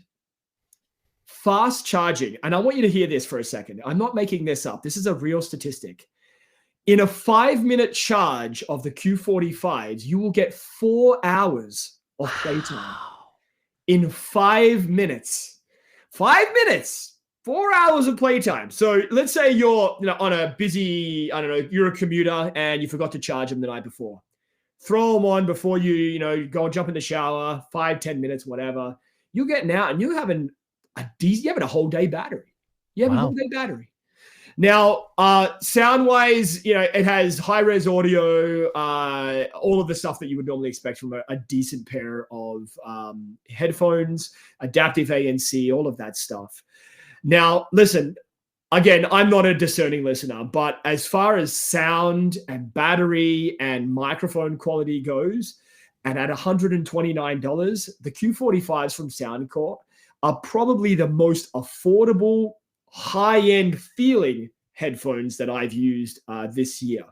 Fast charging, and I want you to hear this for a second. I'm not making this up. This is a real statistic. In a 5-minute charge of the Q45s, you will get 4 hours of playtime. In 5 minutes. 5 minutes. 4 hours of playtime. So let's say you're on a busy, I don't know, you're a commuter and you forgot to charge them the night before. Throw them on before you go and jump in the shower, 5-10 minutes, whatever. You're getting out and you're having a whole day battery. You have a whole day battery. Now, sound-wise, it has high-res audio, all of the stuff that you would normally expect from a decent pair of headphones, adaptive ANC, all of that stuff. Now, listen, again, I'm not a discerning listener, but as far as sound and battery and microphone quality goes, and at $129, the Q45s from Soundcore are probably the most affordable, high-end feeling headphones that I've used this year.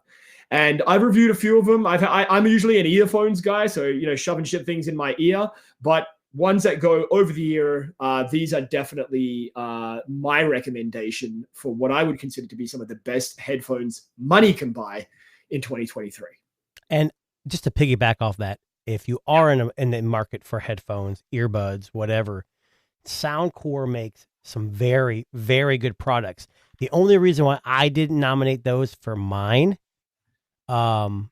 And I've reviewed a few of them. I'm usually an earphones guy, so, shove and shit things in my ear. But ones that go over the ear, these are definitely my recommendation for what I would consider to be some of the best headphones money can buy in 2023. And just to piggyback off that, if you are in the market for headphones, earbuds, whatever, Soundcore makes some very, very good products. The only reason why I didn't nominate those for mine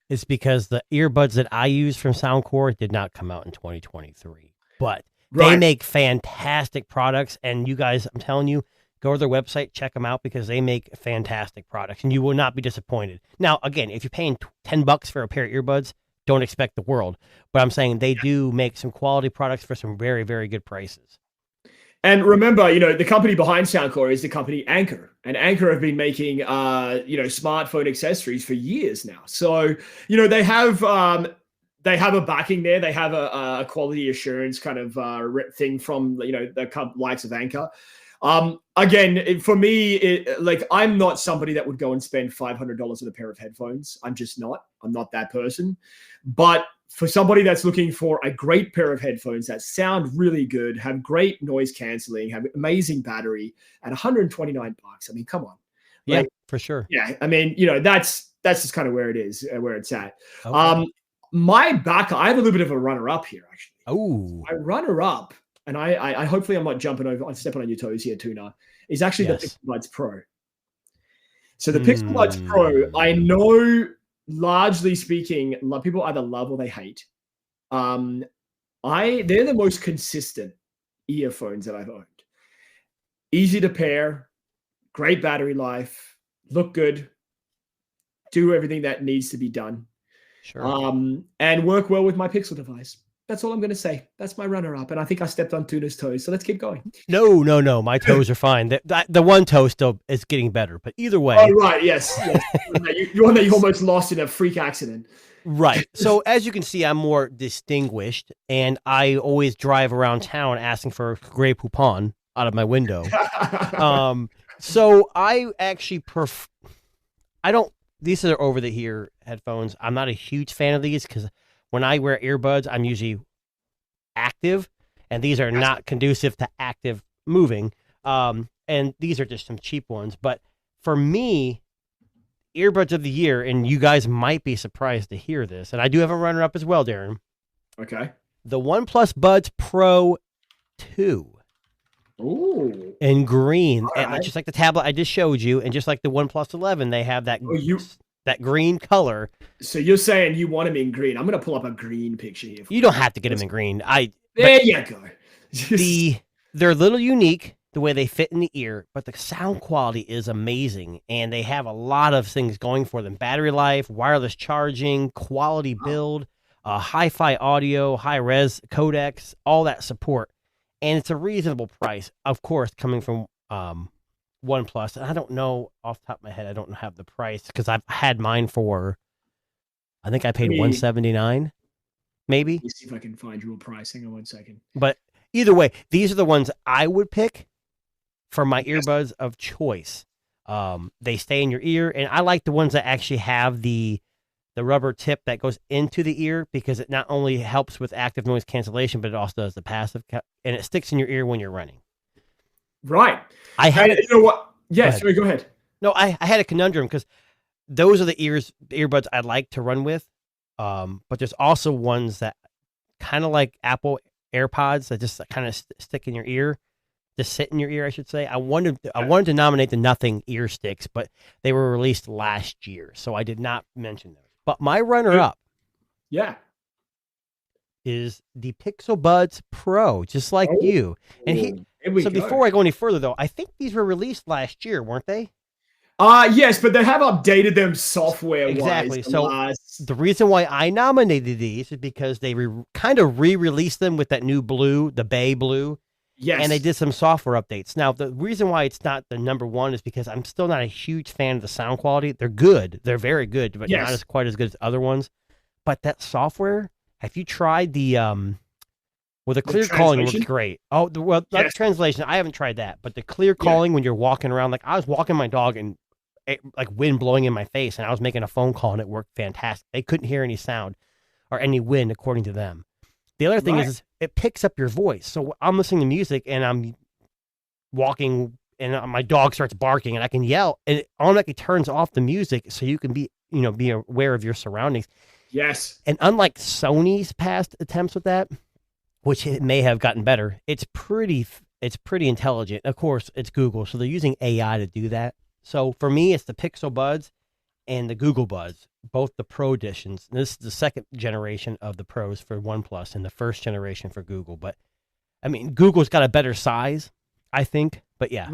is because the earbuds that I use from Soundcore did not come out in 2023. But they make fantastic products, and you guys, I'm telling you, go to their website, check them out, because they make fantastic products, and you will not be disappointed. Now, again, if you're paying $10 for a pair of earbuds, don't expect the world. But I'm saying they do make some quality products for some very, very good prices. And remember, the company behind Soundcore is the company Anker. And Anker have been making, smartphone accessories for years now. So, they have a backing there. They have a quality assurance kind of thing from, the likes of Anker. Again, for me, I'm not somebody that would go and spend $500 on a pair of headphones. I'm just not. I'm not that person. But for somebody that's looking for a great pair of headphones that sound really good, have great noise canceling, have amazing battery at $129, I mean, come on. Yeah, for sure. Yeah, I mean, that's just kind of where it is, where it's at. Okay. My backup, I have a little bit of a runner-up here, actually. Oh. My runner-up, and I hopefully I'm not stepping on your toes here, Tuna, is actually the Pixel Buds Pro. So the Pixel Buds Pro, I know, largely speaking, people either love or they hate. They're the most consistent earphones that I've owned. Easy to pair, great battery life, look good, do everything that needs to be done. Sure. And work well with my Pixel device. That's all I'm going to say. That's my runner-up, and I think I stepped on Tuna's toes, so let's keep going. No. My toes are fine. The one toe still is getting better, but either way. Oh, right, yes. You one that you almost lost in a freak accident. Right. So as you can see, I'm more distinguished, and I always drive around town asking for Grey Poupon out of my window. So I actually these are over-the-ear headphones. I'm not a huge fan of these because when I wear earbuds, I'm usually active, and these are not conducive to active moving. And these are just some cheap ones. But for me, earbuds of the year, and you guys might be surprised to hear this, and I do have a runner-up as well, Darren. Okay. The OnePlus Buds Pro 2. Ooh. In green, All and right. just like the tablet I just showed you, and just like the OnePlus 11, they have that that green color. So you're saying you want them in green? I'm going to pull up a green picture here. You don't have to get them in green. There you go. They're a little unique the way they fit in the ear, but the sound quality is amazing, and they have a lot of things going for them: battery life, wireless charging, quality build, hi-fi audio, high-res codecs, all that support. And it's a reasonable price, of course, coming from OnePlus. And I don't know off the top of my head, I don't have the price because I've had mine for, I think I paid $179, maybe. Let me see if I can find your pricing in 1 second. But either way, these are the ones I would pick for my earbuds of choice. They stay in your ear, and I like the ones that actually have the rubber tip that goes into the ear, because it not only helps with active noise cancellation, but it also does the passive, and it sticks in your ear when you're running. Right. I had you know what? Yes, go ahead. No, I had a conundrum, because those are the earbuds I like to run with. But there's also ones that kind of like Apple AirPods that just kind of stick in your ear, just sit in your ear, I should say. I wanted to nominate the Nothing ear sticks, but they were released last year, so I did not mention those. But my runner-up, is the Pixel Buds Pro, just like you. And before I go any further, though, I think these were released last year, weren't they? Yes, but they have updated them software-wise. Exactly. So the reason why I nominated these is because they kind of re-released them with that new blue, the Bay blue. Yes. And they did some software updates. Now, the reason why it's not the number one is because I'm still not a huge fan of the sound quality. They're good. They're very good, but not quite as good as other ones. But that software, have you tried the clear calling works great. Oh, not the translation. I haven't tried that, but the clear calling when you're walking around, like I was walking my dog and like wind blowing in my face, and I was making a phone call and it worked fantastic. They couldn't hear any sound or any wind, according to them. The other thing is it picks up your voice. So I'm listening to music and I'm walking and my dog starts barking and I can yell, and it automatically turns off the music so you can be aware of your surroundings. Yes. And unlike Sony's past attempts with that, which it may have gotten better, it's pretty intelligent. Of course, it's Google, so they're using AI to do that. So for me, it's the Pixel Buds and the Google Buds, both the Pro editions. This is the second generation of the Pros for OnePlus and the first generation for Google. But I mean, Google's got a better size, I think. But yeah,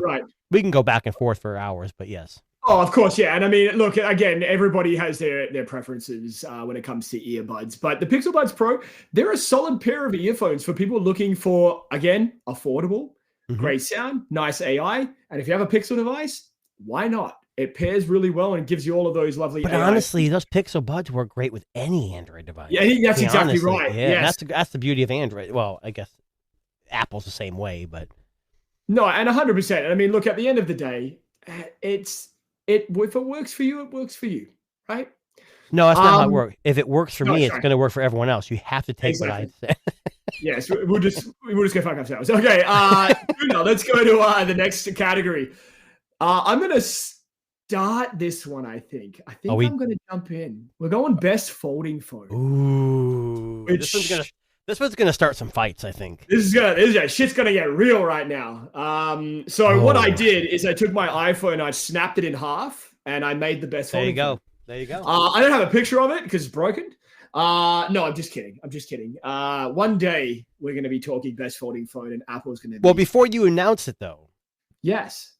we can go back and forth for hours. But yes. Oh, of course, yeah. And I mean, look, again, everybody has their preferences when it comes to earbuds. But the Pixel Buds Pro, they're a solid pair of earphones for people looking for, again, affordable, great sound, nice AI. And if you have a Pixel device, why not? It pairs really well and gives you all of those lovely. But honestly, those Pixel Buds work great with any Android device. Yeah, that's exactly right. Yeah, yes. That's the beauty of Android. Well, I guess Apple's the same way, but no, and 100%. And I mean, look, at the end of the day, if it works for you, it works for you, right? No, that's not how it works. If it works for me, it's going to work for everyone else. You have to take what I say. Yes, we'll just go fuck ourselves. Okay, let's go to the next category. I'm going to start this one, I think. I'm going to jump in. We're going best folding phone. Ooh. This one's gonna start some fights, I think. Shit's gonna get real right now. What I did is I took my iPhone, I snapped it in half, and I made the best folding phone. There you go. I don't have a picture of it because it's broken. No, I'm just kidding. One day we're gonna be talking best folding phone, and Apple's gonna be... Well, before you announce it though. Yes.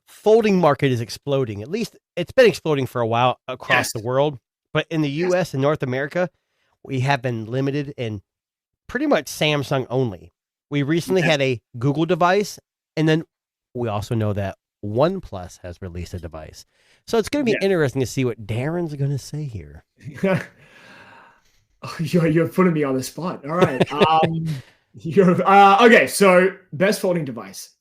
Folding market is exploding. At least it's been exploding for a while across the world. But in the US and North America, we have been limited in pretty much Samsung only. We recently had a Google device, and then we also know that OnePlus has released a device. So it's going to be interesting to see what Darren's going to say here. You're putting me on the spot. All right. Okay, so best folding device.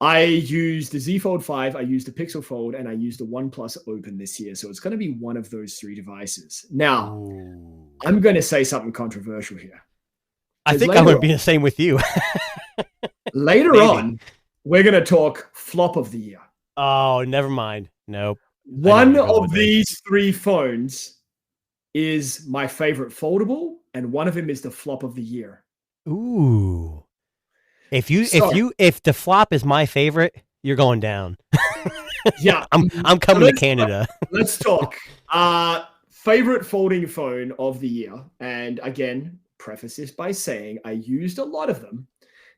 I used the Z Fold 5, I used the Pixel Fold, and I used the OnePlus Open this year. So it's going to be one of those three devices. Now, I'm going to say something controversial here. I think I'm going to be the same with you. Later on, we're going to talk flop of the year. Oh, never mind. Nope. One of these three phones is my favorite foldable, and one of them is the flop of the year. Ooh. If the flop is my favorite, you're going down. Yeah. I'm coming to Canada. Let's talk. Favorite folding phone of the year. And again, preface this by saying I used a lot of them.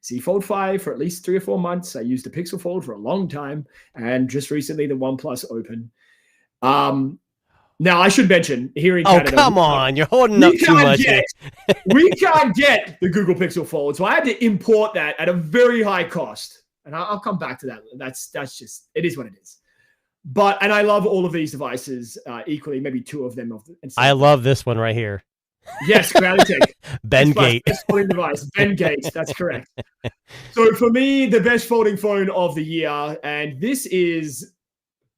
Z Fold 5 for at least 3 or 4 months. I used the Pixel Fold for a long time, and just recently the OnePlus Open. Now I should mention here in Canada. Oh, come on, you're holding up too much. We can't get the Google Pixel Fold, so I had to import that at a very high cost, and I'll come back to that. That's just it is what it is. And I love all of these devices equally. Maybe two of them. I love this one right here. Yes, Qualitech. Ben Gate. Best folding device. Ben Gates. That's correct. So for me, the best folding phone of the year, and this is,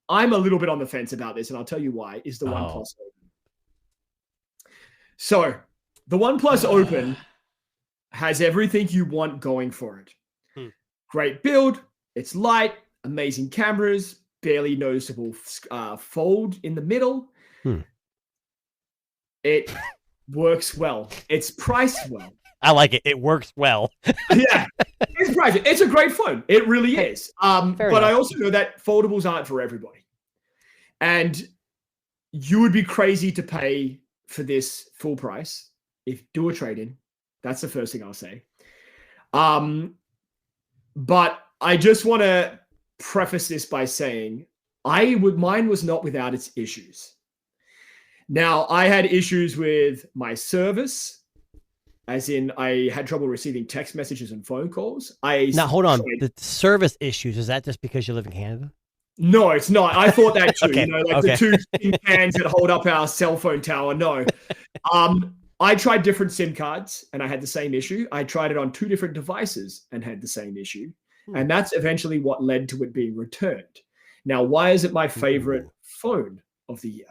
I'm a little bit on the fence about this, and I'll tell you why, is the OnePlus Open. So the OnePlus Open has everything you want going for it. Great build. It's light, amazing cameras, barely noticeable fold in the middle. It works well. It's priced well. I like it. It works well. Yeah, it's priced. It's a great phone. It really is. But I also know that foldables aren't for everybody. And you would be crazy to pay for this full price if do a trade-in. That's the first thing I'll say. But I just want to preface this by saying mine was not without its issues. Now, I had issues with my service, as in I had trouble receiving text messages and phone calls. Now, hold on. The service issues, is that just because you live in Canada? No, it's not. I thought that too. Okay, the two tin cans that hold up our cell phone tower. No. I tried different SIM cards and I had the same issue. I tried it on 2 different devices and had the same issue. And that's eventually what led to it being returned. Now, why is it my favorite phone of the year?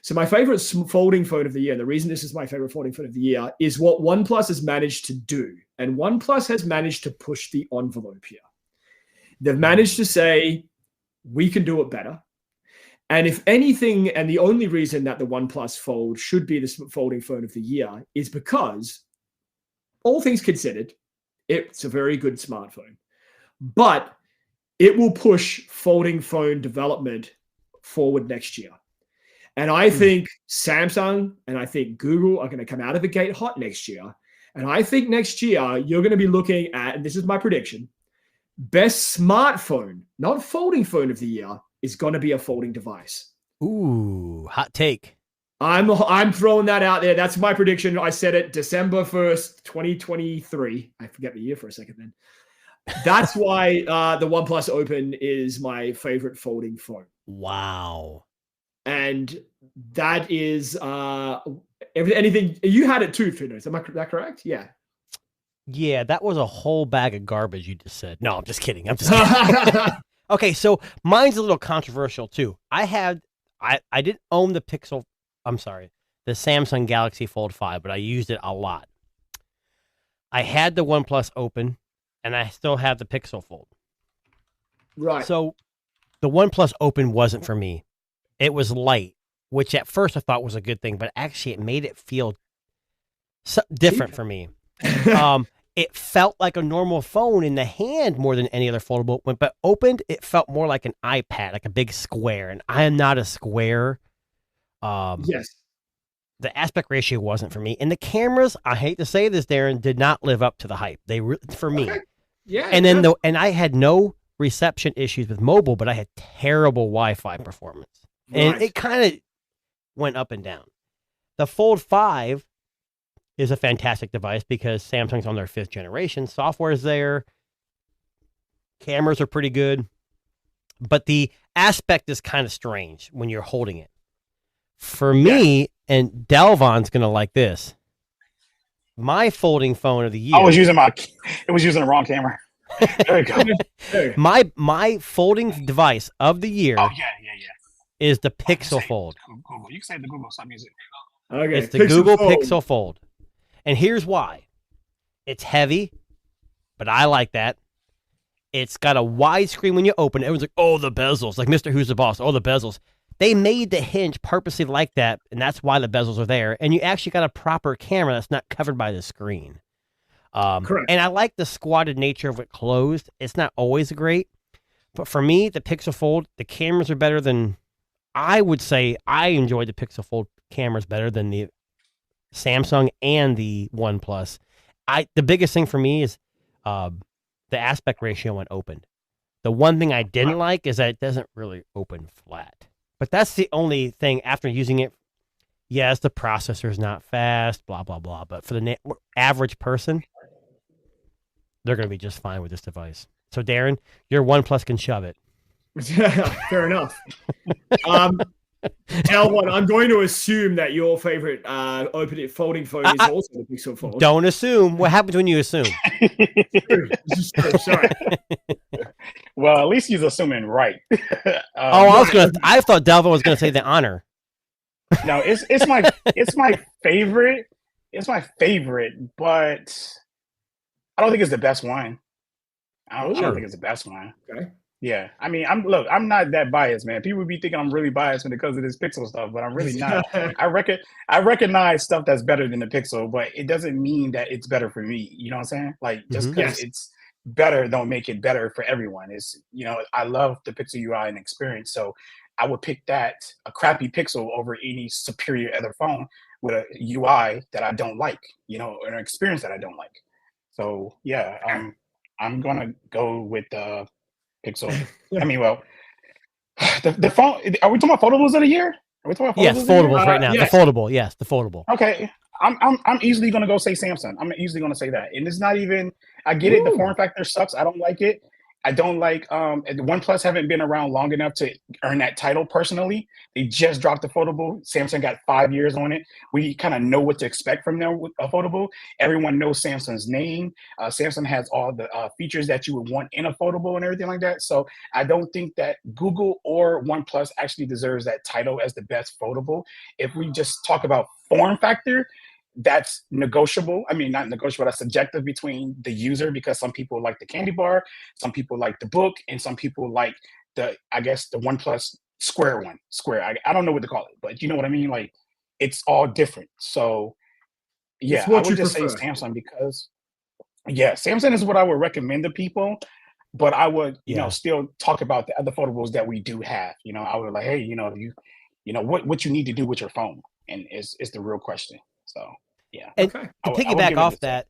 So my favorite folding phone of the year, and the reason this is my favorite folding phone of the year, is what OnePlus has managed to do. And OnePlus has managed to push the envelope here. They've managed to say, we can do it better. And if anything, and the only reason that the OnePlus Fold should be the folding phone of the year is because, all things considered, it's a very good smartphone. But it will push folding phone development forward next year. And I think Samsung and I think Google are going to come out of the gate hot next year. And I think next year you're going to be looking at, and this is my prediction, best smartphone, not folding phone of the year, is going to be a folding device. Ooh, hot take. I'm throwing that out there. That's my prediction. I said it December 1st, 2023. I forget the year for a second then. That's why the OnePlus Open is my favorite folding phone. Wow. And that is anything. You had it too, Finos. Am I that correct? Yeah. Yeah, that was a whole bag of garbage you just said. No, I'm just kidding. Okay, so mine's a little controversial too. I didn't own the the Samsung Galaxy Fold 5, but I used it a lot. I had the OnePlus Open, and I still have the Pixel Fold. Right. So the OnePlus Open wasn't for me. It was light, which at first I thought was a good thing, but actually it made it feel different for me. It felt like a normal phone in the hand more than any other foldable, but opened, it felt more like an iPad, like a big square. And I am not a square. Yes. The aspect ratio wasn't for me. And the cameras, I hate to say this, Darren, did not live up to the hype. For me. Okay. Yeah. And then and I had no reception issues with mobile, but I had terrible Wi-Fi performance. And it kind of went up and down. The Fold 5 is a fantastic device because Samsung's on their 5th generation. Software is there. Cameras are pretty good. But the aspect is kind of strange when you're holding it. For me, and Delvon's going to like this, my folding phone of the year. It was using the wrong camera. There you go. My folding device of the year is the Pixel Fold. Google. You can say the Google. Stop using it. Okay. It's the Google Pixel Fold. And here's why. It's heavy, but I like that. It's got a wide screen when you open it. Everyone's like, oh, the bezels. Like Mr. Who's the Boss. Oh, the bezels. They made the hinge purposely like that, and that's why the bezels are there. And you actually got a proper camera that's not covered by the screen. Correct. And I like the squatted nature of it closed. It's not always great. But for me, the Pixel Fold, the cameras are better than, I would say I enjoyed the Pixel Fold cameras better than the Samsung and the OnePlus. The biggest thing for me is the aspect ratio when opened. The one thing I didn't like is that it doesn't really open flat. But that's the only thing after using it. Yes, the processor's not fast, blah, blah, blah. But for the average person, they're going to be just fine with this device. So, Darren, your OnePlus can shove it. Fair enough. L1, I'm going to assume that your favorite folding phone is also the Pixel Fold. Don't assume. What happens when you assume? This is true. Sorry. Well, at least he's assuming right. I thought Delvin was gonna say the Honor. No, it's my favorite. It's my favorite, but I don't think it's the best one. I don't think it's the best one. Okay. Yeah, I mean, I'm not that biased, man. People would be thinking I'm really biased when it comes to this Pixel stuff, but I'm really not. I recognize stuff that's better than the Pixel, but it doesn't mean that it's better for me. You know what I'm saying? Like, just because it's better, don't make it better for everyone. It's, I love the Pixel UI and experience, so I would pick a crappy Pixel over any superior other phone with a UI that I don't like, or an experience that I don't like. So yeah, I'm gonna go with the Pixel. I mean, well, the phone. Are we talking about foldables of the year? Are we talking about foldables? Yes, foldables right now. Yes. The foldable, yes, the foldable. Okay, I'm easily gonna go say Samsung. I'm easily gonna say that, and it's not even. I get it. The form factor sucks. I don't like it. I don't like OnePlus haven't been around long enough to earn that title personally. They just dropped the foldable. Samsung got 5 years on it. We kind of know what to expect from them with a foldable. Everyone knows Samsung's name. Samsung has all the features that you would want in a foldable and everything like that. So I don't think that Google or OnePlus actually deserves that title as the best foldable. If we just talk about form factor, that's negotiable. I mean, not negotiable, that's subjective between the user, because some people like the candy bar, some people like the book, and some people like the OnePlus Square one. Square. I don't know what to call it, but you know what I mean? Like, it's all different. So yeah, I would just say Samsung because Samsung is what I would recommend to people, but I would, still talk about the other foldables that we do have. I would like, hey, what you need to do with your phone, and is the real question. So, yeah. And to piggyback off that,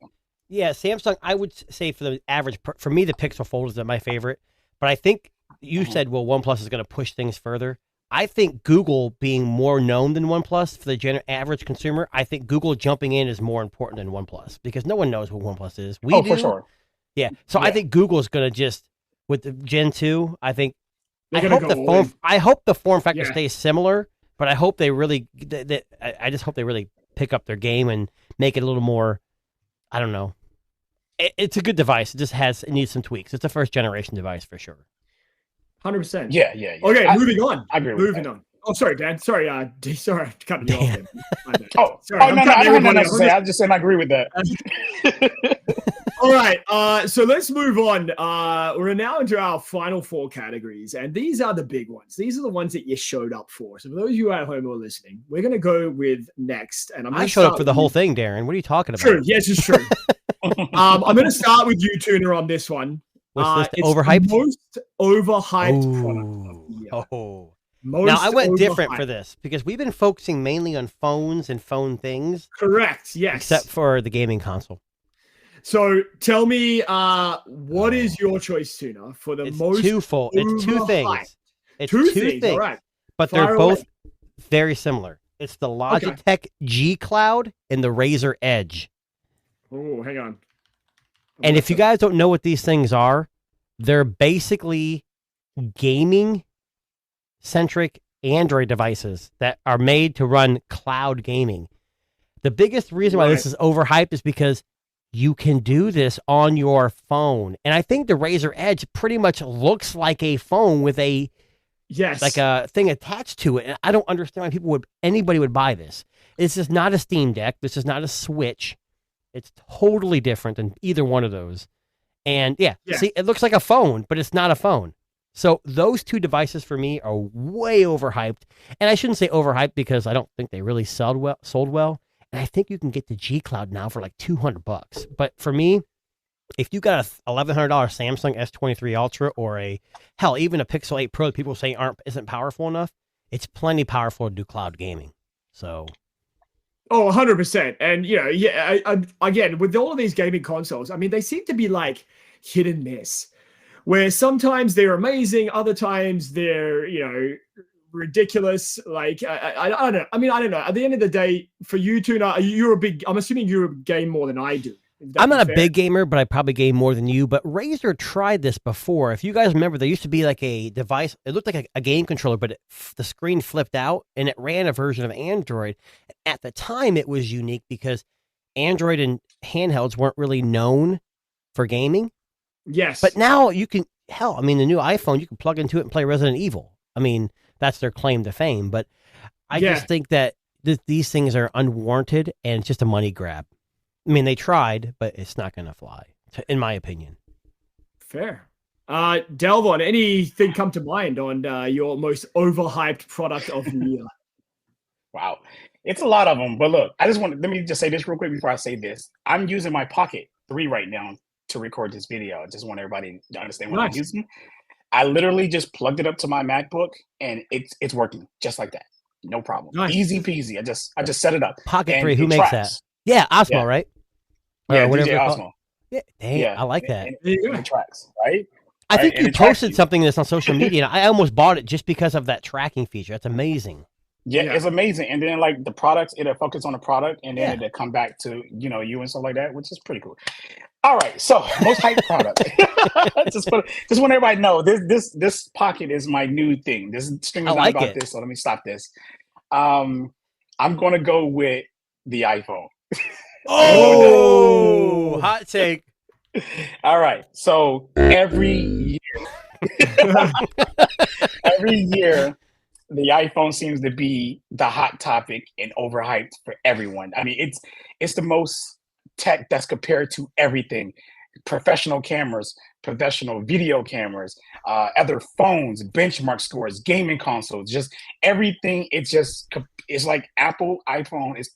Samsung, I would say for the average, for me, the Pixel Fold is my favorite. But I think you said, well, OnePlus is going to push things further. I think Google being more known than OnePlus for the average consumer, I think Google jumping in is more important than OnePlus because no one knows what OnePlus is. We do. For sure. Yeah. So I think Google is going to just, with the Gen 2, I think, I hope the form factor stays similar, but I hope they really, I just hope they really pick up their game and make it a little more, I don't know. It's a good device. It needs some tweaks. It's a first generation device for sure. 100%. Yeah. Okay, moving on. I agree with moving on. Oh, sorry, Dan. Sorry, sorry to cut you off. Sorry, no, I don't have nothing to say. I just said I agree with that. All right, so let's move on. We're now into our final 4 categories, and these are the big ones. These are the ones that you showed up for. So for those of you at home who are listening, we're going to go with next. And I showed up for the whole thing, Darren. What are you talking about? True. Yes, it's true. I'm going to start with you, Tuner, on this one. What's this, overhyped? The most overhyped product. Now, I went different for this because we've been focusing mainly on phones and phone things. Correct, yes. Except for the gaming console. So tell me, what is your choice, Tuna, for the most twofold. It's two things. It's two things. All right. But they're both very similar. It's the Logitech G Cloud and the Razer Edge. Oh, hang on. And if you guys don't know what these things are, they're basically gaming-centric Android devices that are made to run cloud gaming. The biggest reason why this is overhyped is because you can do this on your phone. And I think the Razer Edge pretty much looks like a phone with a thing attached to it. And I don't understand why anybody would buy this. This is not a Steam Deck. This is not a Switch. It's totally different than either one of those. And see, it looks like a phone, but it's not a phone. So those two devices for me are way overhyped. And I shouldn't say overhyped because I don't think they really sold well. And I think you can get the G Cloud now for like $200. But for me, if you got a $1,100 Samsung S23 Ultra or even a Pixel 8 Pro that people say isn't powerful enough, it's plenty powerful to do cloud gaming. So. Oh, 100%. And, again, with all of these gaming consoles, I mean, they seem to be like hit and miss, where sometimes they're amazing, other times they're, ridiculous. Like, I don't know. I mean, I don't know. At the end of the day, for you, Tuna, I'm assuming you game more than I do. Is that I'm not a fair? big gamer, but I probably game more than you. But Razer tried this before. If you guys remember, there used to be like a device. It looked like a game controller, but the screen flipped out, and it ran a version of Android. At the time, it was unique because Android and handhelds weren't really known for gaming. Yes. But now you can, hell, I mean, the new iPhone, you can plug into it and play Resident Evil. I mean, that's their claim to fame. But I Yeah. just think that these things are unwarranted and it's just a money grab. I mean, they tried, but it's not going to fly, in my opinion. Fair. Delvon, anything come to mind on your most overhyped product of the year? Wow. It's a lot of them. But look, let me just say this real quick before I say this. I'm using my Pocket 3 right now to record this video. I just want everybody to understand what I'm Nice. using. I literally just plugged it up to my MacBook and it's working just like that. No problem. Nice. Easy peasy. I just set it up. Pocket And 3, who it makes tracks. that? Yeah, Osmo, Yeah. right? Yeah, whatever DJ they're called. Osmo. Yeah, dang, I like that. And Yeah. it tracks, right? I think and you it tracks posted you. something that's on social media, and I almost bought it just because of that tracking feature. That's amazing. Yeah, Yeah. it's amazing. And then like the products, it'll focus on the product and then Yeah. it'll come back to, you and stuff like that, which is pretty cool. All right. So most hype product. just want everybody to know this Pocket is my new thing. This stream is I not like about it. this, so let me stop this. I'm gonna go with the iPhone. Oh, hot take. All right. So every year, the iPhone seems to be the hot topic and overhyped for everyone. I mean, it's the most tech that's compared to everything. Professional cameras, professional video cameras, other phones, benchmark scores, gaming consoles, just everything. It's like Apple iPhone is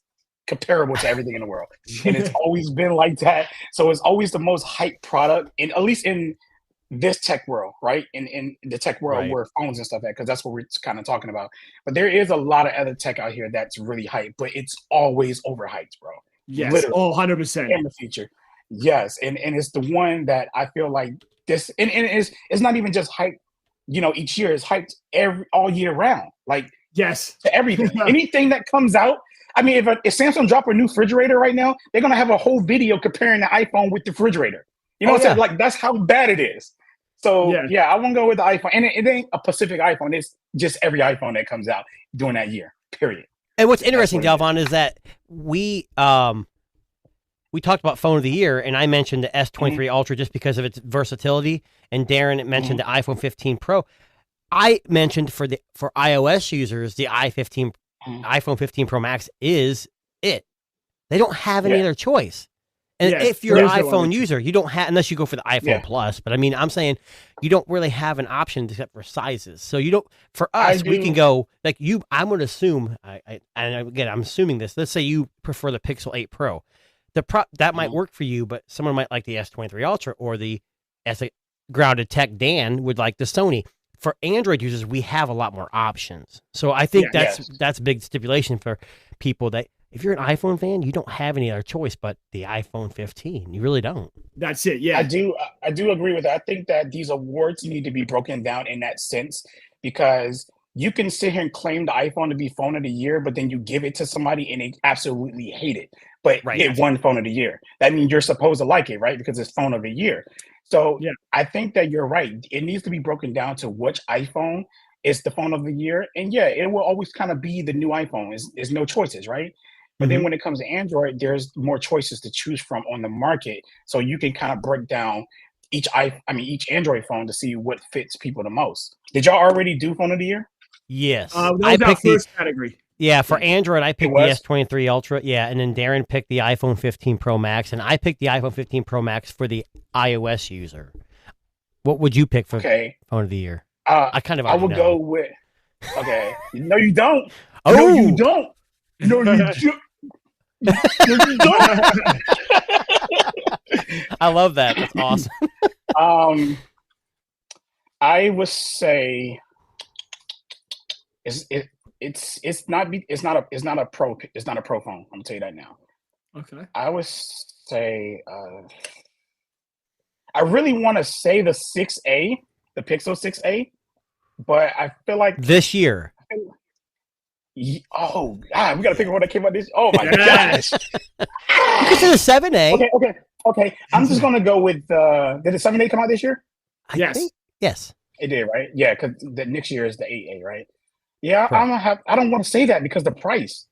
comparable to everything in the world, and it's always been like that. So it's always the most hyped product, and at least in this tech world, right? In the tech world Right. where phones and stuff at, because that's what we're kind of talking about. But there is a lot of other tech out here that's really hyped, but it's always overhyped, bro. Yes. Literally. Oh, 100%. Camera feature. Yes. And it's the one that I feel like this, and it's not even just hyped, each year. It's hyped all year round. Like Yes. to everything. Anything that comes out. I mean, if Samsung drop a new refrigerator right now, they're gonna have a whole video comparing the iPhone with the refrigerator. You know what I'm saying? Like that's how bad it is. So yeah, I won't go with the iPhone. And it ain't a Pacific iPhone. It's just every iPhone that comes out during that year. Period. And what's interesting, what it Delvon, is that we talked about phone of the year, and I mentioned the S23 Ultra just because of its versatility, and Darren mentioned the iPhone 15 Pro. I mentioned for iOS users, the iPhone 15 Pro Max is it. They don't have any other choice. And if you're an iPhone user, you don't have, unless you go for the iPhone Plus. But I mean, I'm saying you don't really have an option except for sizes. So you don't. For us, we can go like you. I'm going to assume. And again, I'm assuming this. Let's say you prefer the Pixel 8 Pro. That might work for you, but someone might like the S23 Ultra or as a grounded tech Dan would like the Sony. For Android users, we have a lot more options. So I think that's a big stipulation for people that if you're an iPhone fan, you don't have any other choice but the iPhone 15. You really don't. That's it. Yeah. I do agree with that. I think that these awards need to be broken down in that sense, because you can sit here and claim the iPhone to be phone of the year, but then you give it to somebody and they absolutely hate it, but it won phone of the year. That means you're supposed to like it, right? Because it's phone of the year. So I think that you're right. It needs to be broken down to which iPhone is the phone of the year. And it will always kind of be the new iPhone. There's no choices, right? But then when it comes to Android, there's more choices to choose from on the market. So you can kind of break down each Android phone to see what fits people the most. Did y'all already do phone of the year? Yes. That was our first category. Yeah, for Android, I picked the S23 Ultra. Yeah, and then Darren picked the iPhone 15 Pro Max, and I picked the iPhone 15 Pro Max for the iOS user. What would you pick for phone of the year? I kind of already know. Go with. Okay. No, you don't. Oh, no, you don't. No, you don't. No, you don't. I love that. That's awesome. I would say it's not a pro phone. I'm gonna tell you that now. Okay. I would say I really want to say the 6A, the Pixel 6A, but I feel like this year. Oh God, we gotta pick one that came out this. Oh my gosh! You consider 7A. Okay. Okay, I'm just gonna go with. Did the 7A come out this year? I Yes. think- yes. It did, right? Yeah, because the next year is the 8A, right? Yeah, Correct. I'm gonna have. I don't want to say that because the price.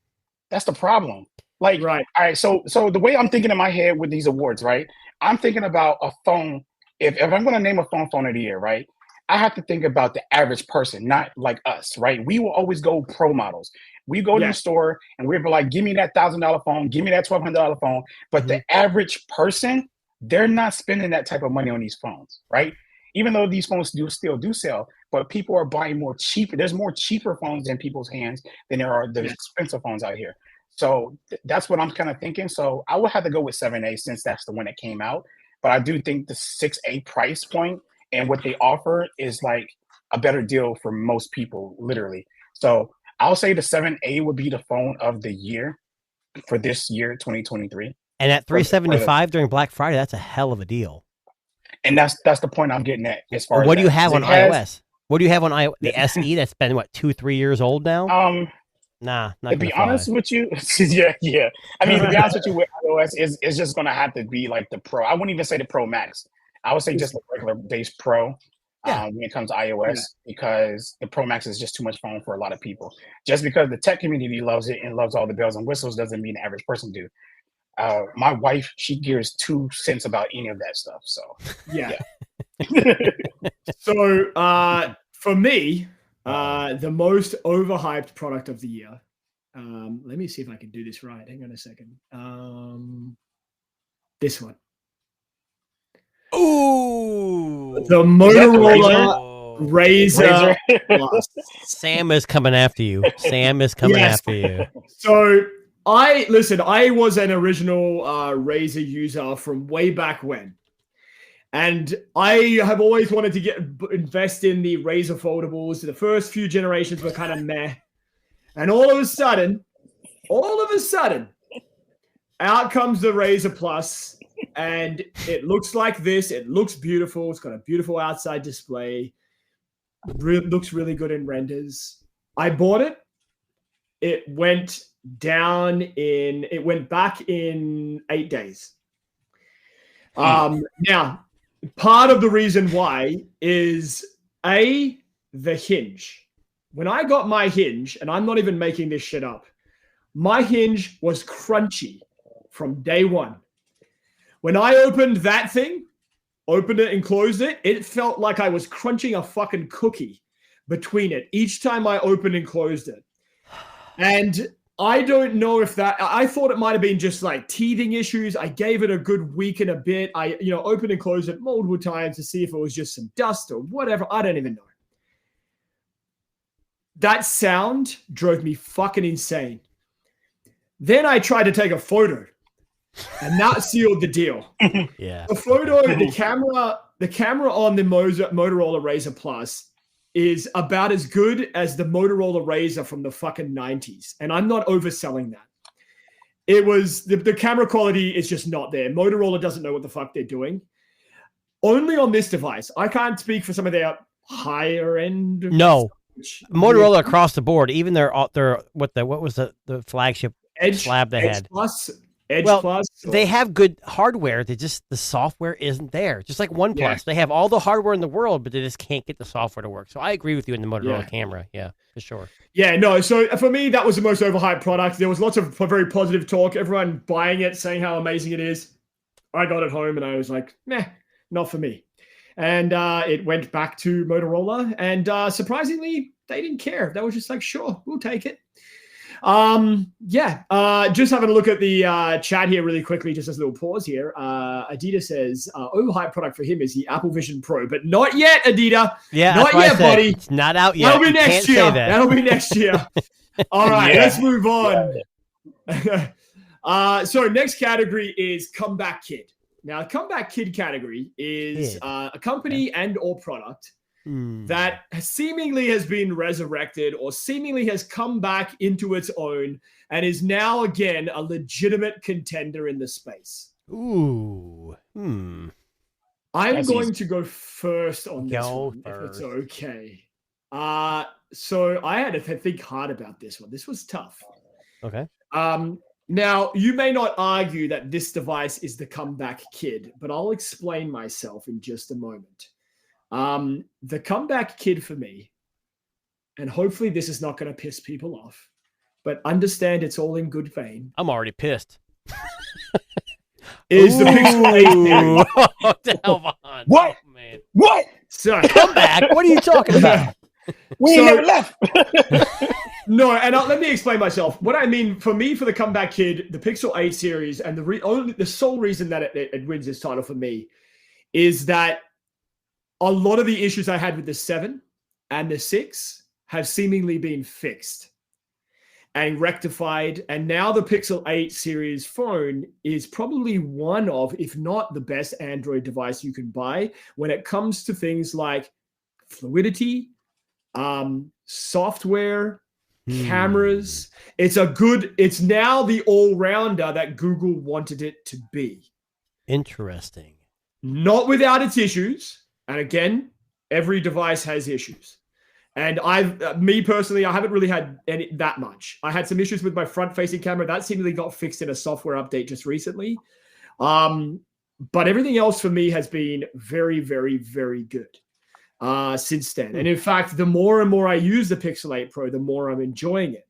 That's the problem. Like, Right. all right, so the way I'm thinking in my head with these awards, right? I'm thinking about a phone. If I'm gonna name a phone of the year, right? I have to think about the average person, not like us, right? We will always go pro models. We go to the Yes. store and we're like, give me that $1,000 phone, give me that $1,200 phone. But the average person, they're not spending that type of money on these phones, right? Even though these phones still do sell, but people are buying more cheaper. There's more cheaper phones in people's hands than there are the expensive phones out here. So that's what I'm kind of thinking. So I would have to go with 7A since that's the one that came out. But I do think the 6A price point and what they offer is like a better deal for most people, literally. So I'll say the 7A would be the phone of the year for this year, 2023. And at $375 during Black Friday, that's a hell of a deal. And that's the point I'm getting at as far as What do you that. have on It has- iOS? What do you have on iOS? The SE that's been what 2-3 years old now? Nah, not To be honest with you, yeah. I mean, to be honest with you, with iOS is just gonna have to be like the Pro. I wouldn't even say the Pro Max. I would say just the regular base Pro. Yeah. When it comes to iOS, because the Pro Max is just too much phone for a lot of people. Just because the tech community loves it and loves all the bells and whistles doesn't mean the average person do. My wife, she gives 2 cents about any of that stuff. So Yeah. So for me, the most overhyped product of the year. Let me see if I can do this right. Hang on a second. This one. Ooh, The Motorola Razr Plus. Sam is coming after you. Sam is coming Yes. after you. So I was an original Razr user from way back when. And I have always wanted to invest in the Razr foldables. The first few generations were kind of meh. And all of a sudden, out comes the Razr Plus, and it looks like this. It looks beautiful. It's got a beautiful outside display. Looks really good in renders. I bought it. It went back in 8 days. Now, part of the reason why is the hinge. When I got my hinge, and I'm not even making this shit up, my hinge was crunchy from day one. When I opened that thing, opened it and closed it, it felt like I was crunching a fucking cookie between it each time I opened and closed it. And I don't know if I thought it might have been just like teething issues. I gave it a good week and a bit. I, opened and closed it multiple times to see if it was just some dust or whatever. I don't even know. That sound drove me fucking insane. Then I tried to take a photo, and that sealed the deal. Yeah. The photo, the camera on the Motorola Razr Plus is about as good as the Motorola Razr from the fucking 90s. And I'm not overselling that. It was the camera quality is just not there. Motorola doesn't know what the fuck they're doing. Only on this device. I can't speak for some of their higher end. No. Motorola across the board, even their what was the flagship slab they had? Edge Plus. They have good hardware. The software isn't there. Just like OnePlus, Yeah. they have all the hardware in the world, but they just can't get the software to work. So I agree with you in the Motorola camera. Yeah, for sure. Yeah, no. So for me, that was the most overhyped product. There was lots of very positive talk. Everyone buying it, saying how amazing it is. I got it home and I was like, meh, not for me. And it went back to Motorola, and surprisingly, they didn't care. They were just like, sure, we'll take it. Just having a look at the chat here really quickly, just as a little pause here. Adidas says overhyped product for him is the Apple Vision Pro, but not yet, Adidas. Yeah, not yet, buddy. It's not out yet. That'll be next year. That'll be next year. All right, let's move on. So next category is Comeback Kid. Now, Comeback Kid category is a company and or product that seemingly has been resurrected or seemingly has come back into its own and is now again a legitimate contender in the space. Ooh. I'm going to go first on this one, if it's okay. So I had to think hard about this one. This was tough. Okay. Now, you may not argue that this device is the comeback kid, but I'll explain myself in just a moment. The comeback kid for me, and hopefully this is not going to piss people off, but understand it's all in good vein. I'm already pissed. Is the Pixel 8 series. What? Oh, man. What? So, Comeback? What are you talking about? We ain't never left. No, and let me explain myself. What I mean, for me, for the comeback kid, the Pixel 8 series, and the sole reason that it wins this title for me is that a lot of the issues I had with the 7 and the 6 have seemingly been fixed and rectified. And now the Pixel 8 series phone is probably one of, if not the best Android device you can buy when it comes to things like fluidity, software, cameras. It's now the all-rounder that Google wanted it to be. Interesting. Not without its issues. And again, every device has issues. And me personally, I haven't really had that much. I had some issues with my front-facing camera. That seemingly got fixed in a software update just recently. But everything else for me has been very, very, very good since then. And in fact, the more and more I use the Pixel 8 Pro, the more I'm enjoying it.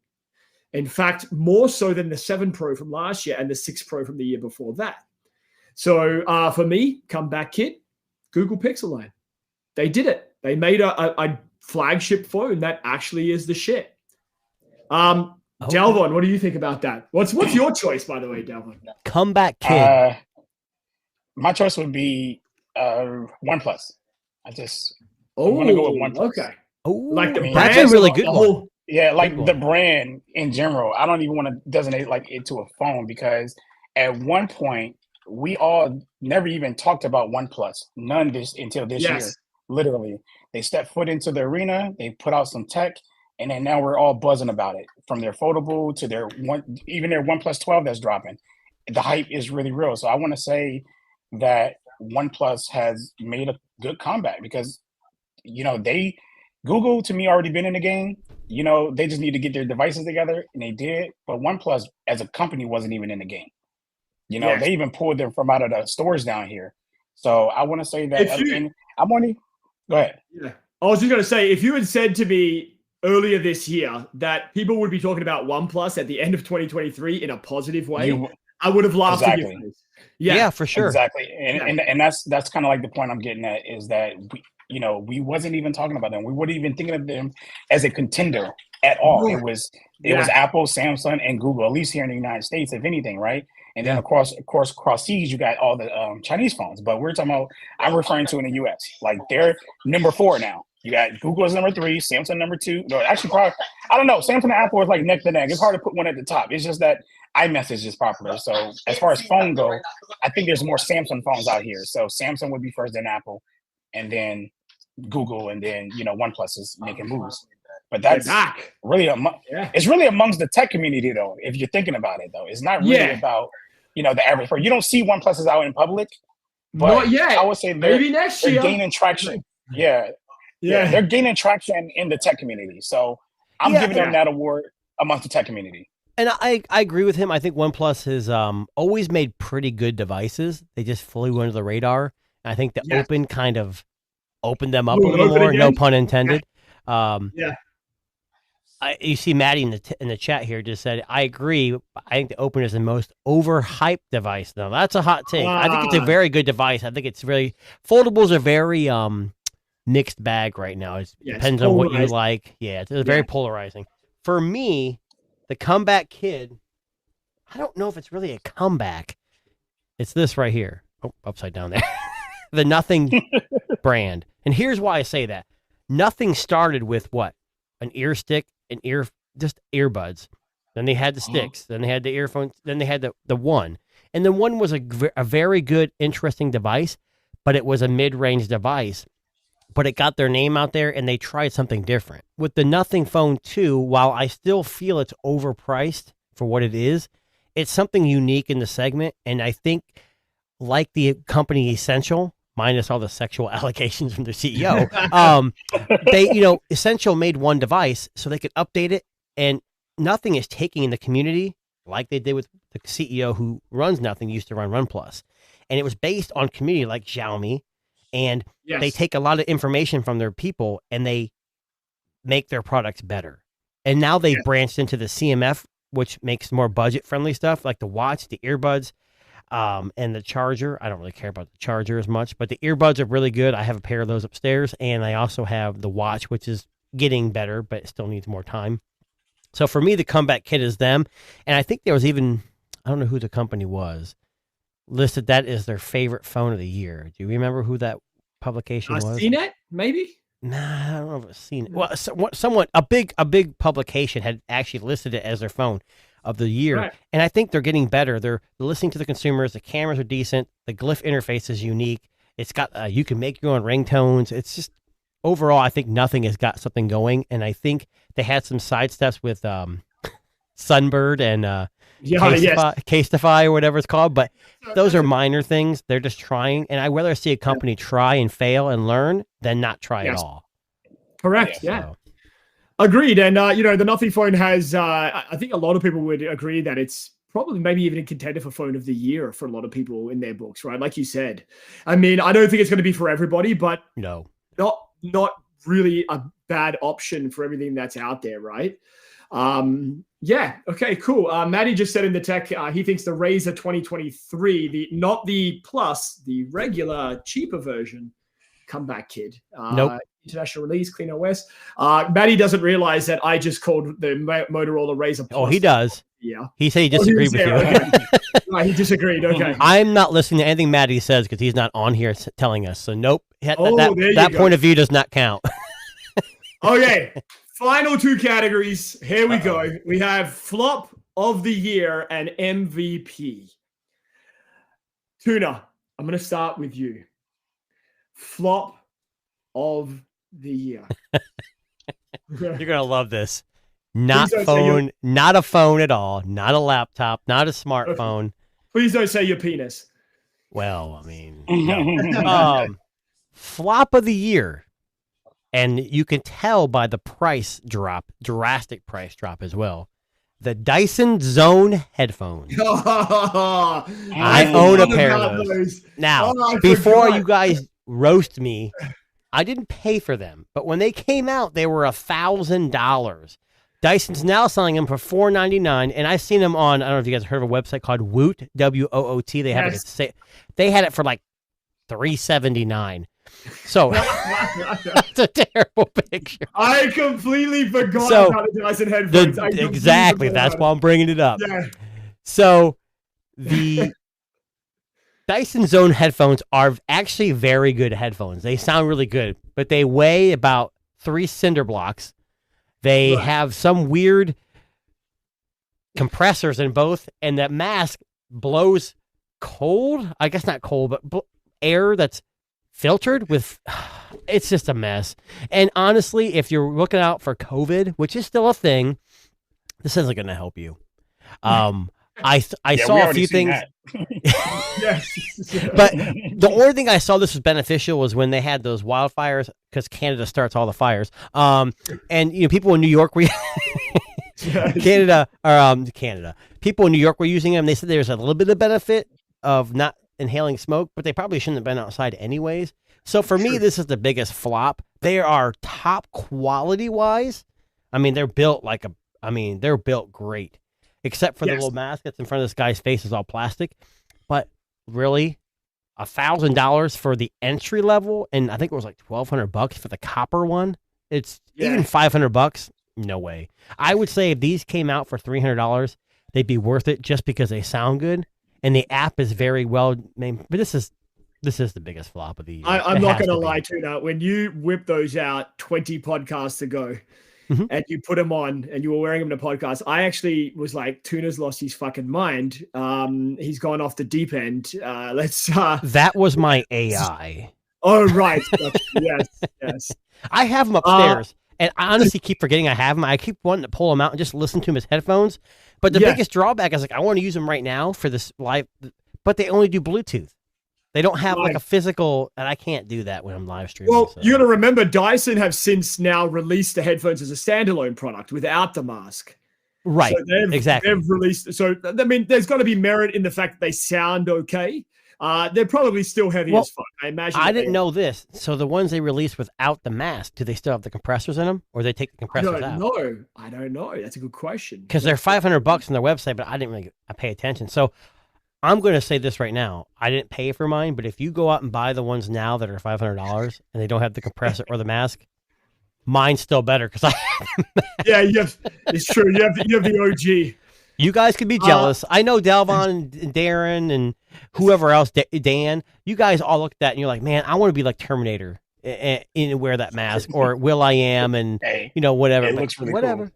In fact, more so than the 7 Pro from last year and the 6 Pro from the year before that. So for me, comeback kid, Google Pixel line. They did it. They made a flagship phone that actually is the shit. Delvon, what do you think about that? What's your choice, by the way, Delvon? Comeback kid. My choice would be OnePlus. I want to go with OnePlus. Okay. Oh, Like the brand, that's a really good one. Yeah, like Good the one. brand in general. I don't even want to designate like it to a phone because at one point we all never even talked about OnePlus. None until this year. Literally, they stepped foot into the arena. They put out some tech, and then now we're all buzzing about it. From their foldable to their even their OnePlus 12 that's dropping. The hype is really real. So I want to say that OnePlus has made a good comeback because Google to me already been in the game. They just need to get their devices together, and they did. But OnePlus as a company wasn't even in the game. They even pulled them from out of the stores down here. So I want to say that. Go ahead. Yeah. I was just going to say, if you had said to me earlier this year that people would be talking about OnePlus at the end of 2023 in a positive way, I would have laughed at you. Yeah, for sure. Exactly. And that's kind of like the point I'm getting at is that we wasn't even talking about them. We weren't even thinking of them as a contender at all. It was Apple, Samsung, and Google, at least here in the United States, if anything, right? And then of course, across seas, you got all the Chinese phones. But I'm referring to in the US. Like they're number 4 now. You got Google as number 3, Samsung number 2. No, actually, probably I don't know. Samsung and Apple is like neck to neck. It's hard to put one at the top. It's just that iMessage is popular. So as far as phone go, I think there's more Samsung phones out here. So Samsung would be first, then Apple, and then Google, and then OnePlus is making moves. But that's really it's really amongst the tech community though. If you're thinking about it though, it's not really about the average person. You don't see OnePluses out in public. But not yet. I would say maybe next year. They're gaining traction. Yeah, they're gaining traction in the tech community. So I'm giving them that award amongst the tech community. And I agree with him. I think OnePlus has always made pretty good devices. They just flew under the radar. And I think the Open kind of opened them up a little more. Again. No pun intended. You see Maddie in the chat here just said, I agree. I think the Open is the most overhyped device. Now, that's a hot take. I think it's a very good device. I think it's really... Foldables are very mixed bag right now. It depends on what you like. Yeah, it's very polarizing. For me, the comeback kid, I don't know if it's really a comeback. It's this right here. Oh, upside down there. The Nothing brand. And here's why I say that. Nothing started with what? An ear stick, just earbuds. Then they had the sticks. Then they had the earphones. Then they had the One. And the One was a very good, interesting device, but it was a mid-range device. But it got their name out there, and they tried something different. With the Nothing Phone 2, while I still feel it's overpriced for what it is, it's something unique in the segment. And I think, like the company Essential, minus all the sexual allegations from the CEO, Essential made one device so they could update it, and Nothing is taking in the community like they did with the CEO who runs Nothing, used to run OnePlus. And it was based on community like Xiaomi. And they take a lot of information from their people and they make their products better. And now they've branched into the CMF, which makes more budget-friendly stuff like the watch, the earbuds, and the charger. I don't really care about the charger as much, but the earbuds are really good. I have a pair of those upstairs, and I also have the watch, which is getting better, but it still needs more time. So for me, the comeback kit is them. And I think there was even, I don't know who the company was, listed that as their favorite phone of the year. Do you remember who that publication was? CNET, maybe? Nah, I don't know if it's CNET. Well, someone, a big publication had actually listed it as their phone of the year. Right. And I think they're getting better. They're listening to the consumers. The cameras are decent. The Glyph interface is unique. It's got, you can make your own ringtones. It's just, overall, I think Nothing has got something going. And I think they had some side steps with Sunbird and Casetify or whatever it's called, but those are minor things. They're just trying, and I'd rather see a company try and fail and learn than not try at all. Correct. Yeah. Agreed. And the Nothing phone has, I think a lot of people would agree that it's probably maybe even a contender for phone of the year for a lot of people in their books, right? Like you said. I mean, I don't think it's going to be for everybody, but no, not really a bad option for everything that's out there, right? Okay, cool. Maddie just said in the tech, he thinks the Razer 2023, not the Plus, the regular, cheaper version, comeback kid. Nope. International release, clean OS. Maddie doesn't realize that I just called the Motorola Razer Plus. Oh, he does. Yeah. He said he disagreed with you. Okay. Right, he disagreed. Okay. I'm not listening to anything Maddie says because he's not on here telling us. So nope. That point of view does not count. Okay. Final two categories. Here we go. We have flop of the year and MVP. Tuna, I'm going to start with you. Flop of the year. You're going to love this. Not phone, not a phone at all. Not a laptop, not a smartphone. Okay. Please don't say your penis. Well, I mean, no. Flop of the year. And you can tell by the price drop, drastic price drop as well. The Dyson Zone headphones. I own a pair of those. Now, before you guys roast me, I didn't pay for them. But when they came out, they were $1,000. Dyson's now selling them for $499, and I've seen them on, I don't know if you guys heard of a website called Woot, W-O-O-T. They have they had it for like $379. So that's a terrible picture. I completely forgot about the Dyson headphones. Exactly. That's why I'm bringing it up. Yeah. So the Dyson Zone headphones are actually very good headphones. They sound really good, but they weigh about 3 cinder blocks. They have some weird compressors in both, and that mask blows cold. I guess not cold, but air that's filtered with, it's just a mess. And honestly, if you're looking out for COVID, which is still a thing, this isn't going to help you. I saw a few things. Yes. But the only thing I saw this was beneficial was when they had those wildfires, because Canada starts all the fires. And people in New York were Canada. People in New York were using them. They said there's a little bit of benefit of not inhaling smoke, but they probably shouldn't have been outside anyways. So for me, this is the biggest flop. They are top quality wise. I mean, they're built they're built great, except for the little mask that's in front of this guy's face is all plastic. But really, $1,000 for the entry level, and I think it was like $1,200 for the copper one. It's even $500. No way. I would say if these came out for $300, they'd be worth it just because they sound good. And the app is very well named, but this is the biggest flop of the year. I'm not going to lie to you now. When you whip those out 20 podcasts ago and you put them on and you were wearing them to podcast, I actually was like, Tuna's lost his fucking mind. He's gone off the deep end. That was my AI. Oh, right. Yes. I have them upstairs. And I honestly keep forgetting I have them. I keep wanting to pull them out and just listen to them as headphones. But the biggest drawback is I want to use them right now for this live, but they only do Bluetooth. They don't have like a physical, and I can't do that when I'm live streaming. Well, you got to remember, Dyson have since now released the headphones as a standalone product without the mask. Right. So Exactly. They've released. So I mean, there's got to be merit in the fact that they sound okay. They're probably still heavy Well, as fuck. I imagine. I that didn't they- know this. So the ones they released without the mask, do they still have the compressors in them, or they take the I compressors don't out? know. I don't know. That's a good question. Because they're $500 on their website, but I didn't really pay attention. So I'm going to say this right now. I didn't pay for mine, but if you go out and buy the ones now that are $500 and they don't have the compressor or the mask, mine's still better because Yeah, it's true. You have the OG. you guys could be jealous. I know Dalvon and Darren and whoever else, Dan, you guys all look at that and you're like, man, I want to be like Terminator and wear that mask or Will I Am and, Hey, whatever. it But looks really whatever.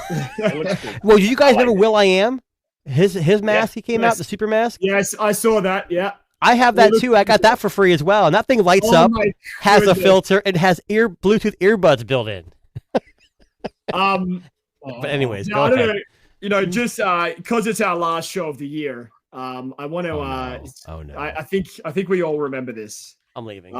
It looks cool. Well, did you guys I like remember it. Will I Am? His mask, he came out, Yes. the super mask. Yes, I saw that. Yeah. I have that too. I got that for free as well. And that thing lights Oh up, my has a goodness. filter, it has Bluetooth earbuds built in. But anyways, No, go I don't ahead. know. Just because it's our last show of the year, I want to. Oh no. I think we all remember this. I'm leaving.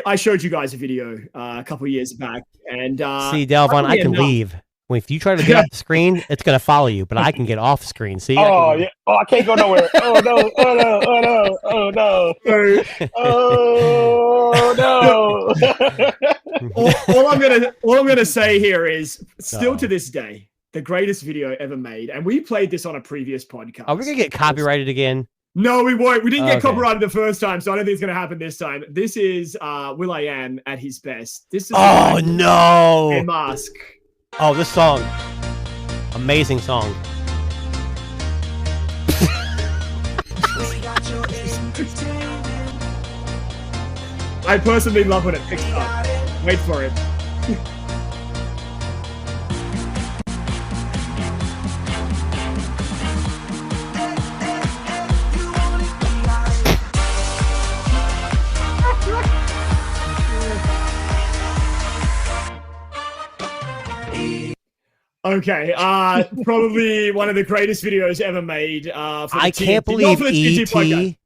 I showed you guys a video a couple years back, and See, Dalvon, I funnily can enough- leave. Well, if you try to get off the screen, it's going to follow you, but I can get off screen. See? Oh yeah. Oh, I can't go nowhere. Oh no. Oh no. Oh no. Oh no. So, Oh no. all I'm gonna say here is, still to this day, the greatest video ever made, and we played this on a previous podcast. Are we going to get copyrighted again? No, we won't. We didn't get Okay. copyrighted the first time, so I don't think it's going to happen this time. This is Will I Am at his best. This is Oh, a no. mask. Oh, this song. Amazing song. I personally love when it picks up. Wait for it. Okay, probably one of the greatest videos ever made. For the I can't TNT not believe for the TNT podcast. E.T.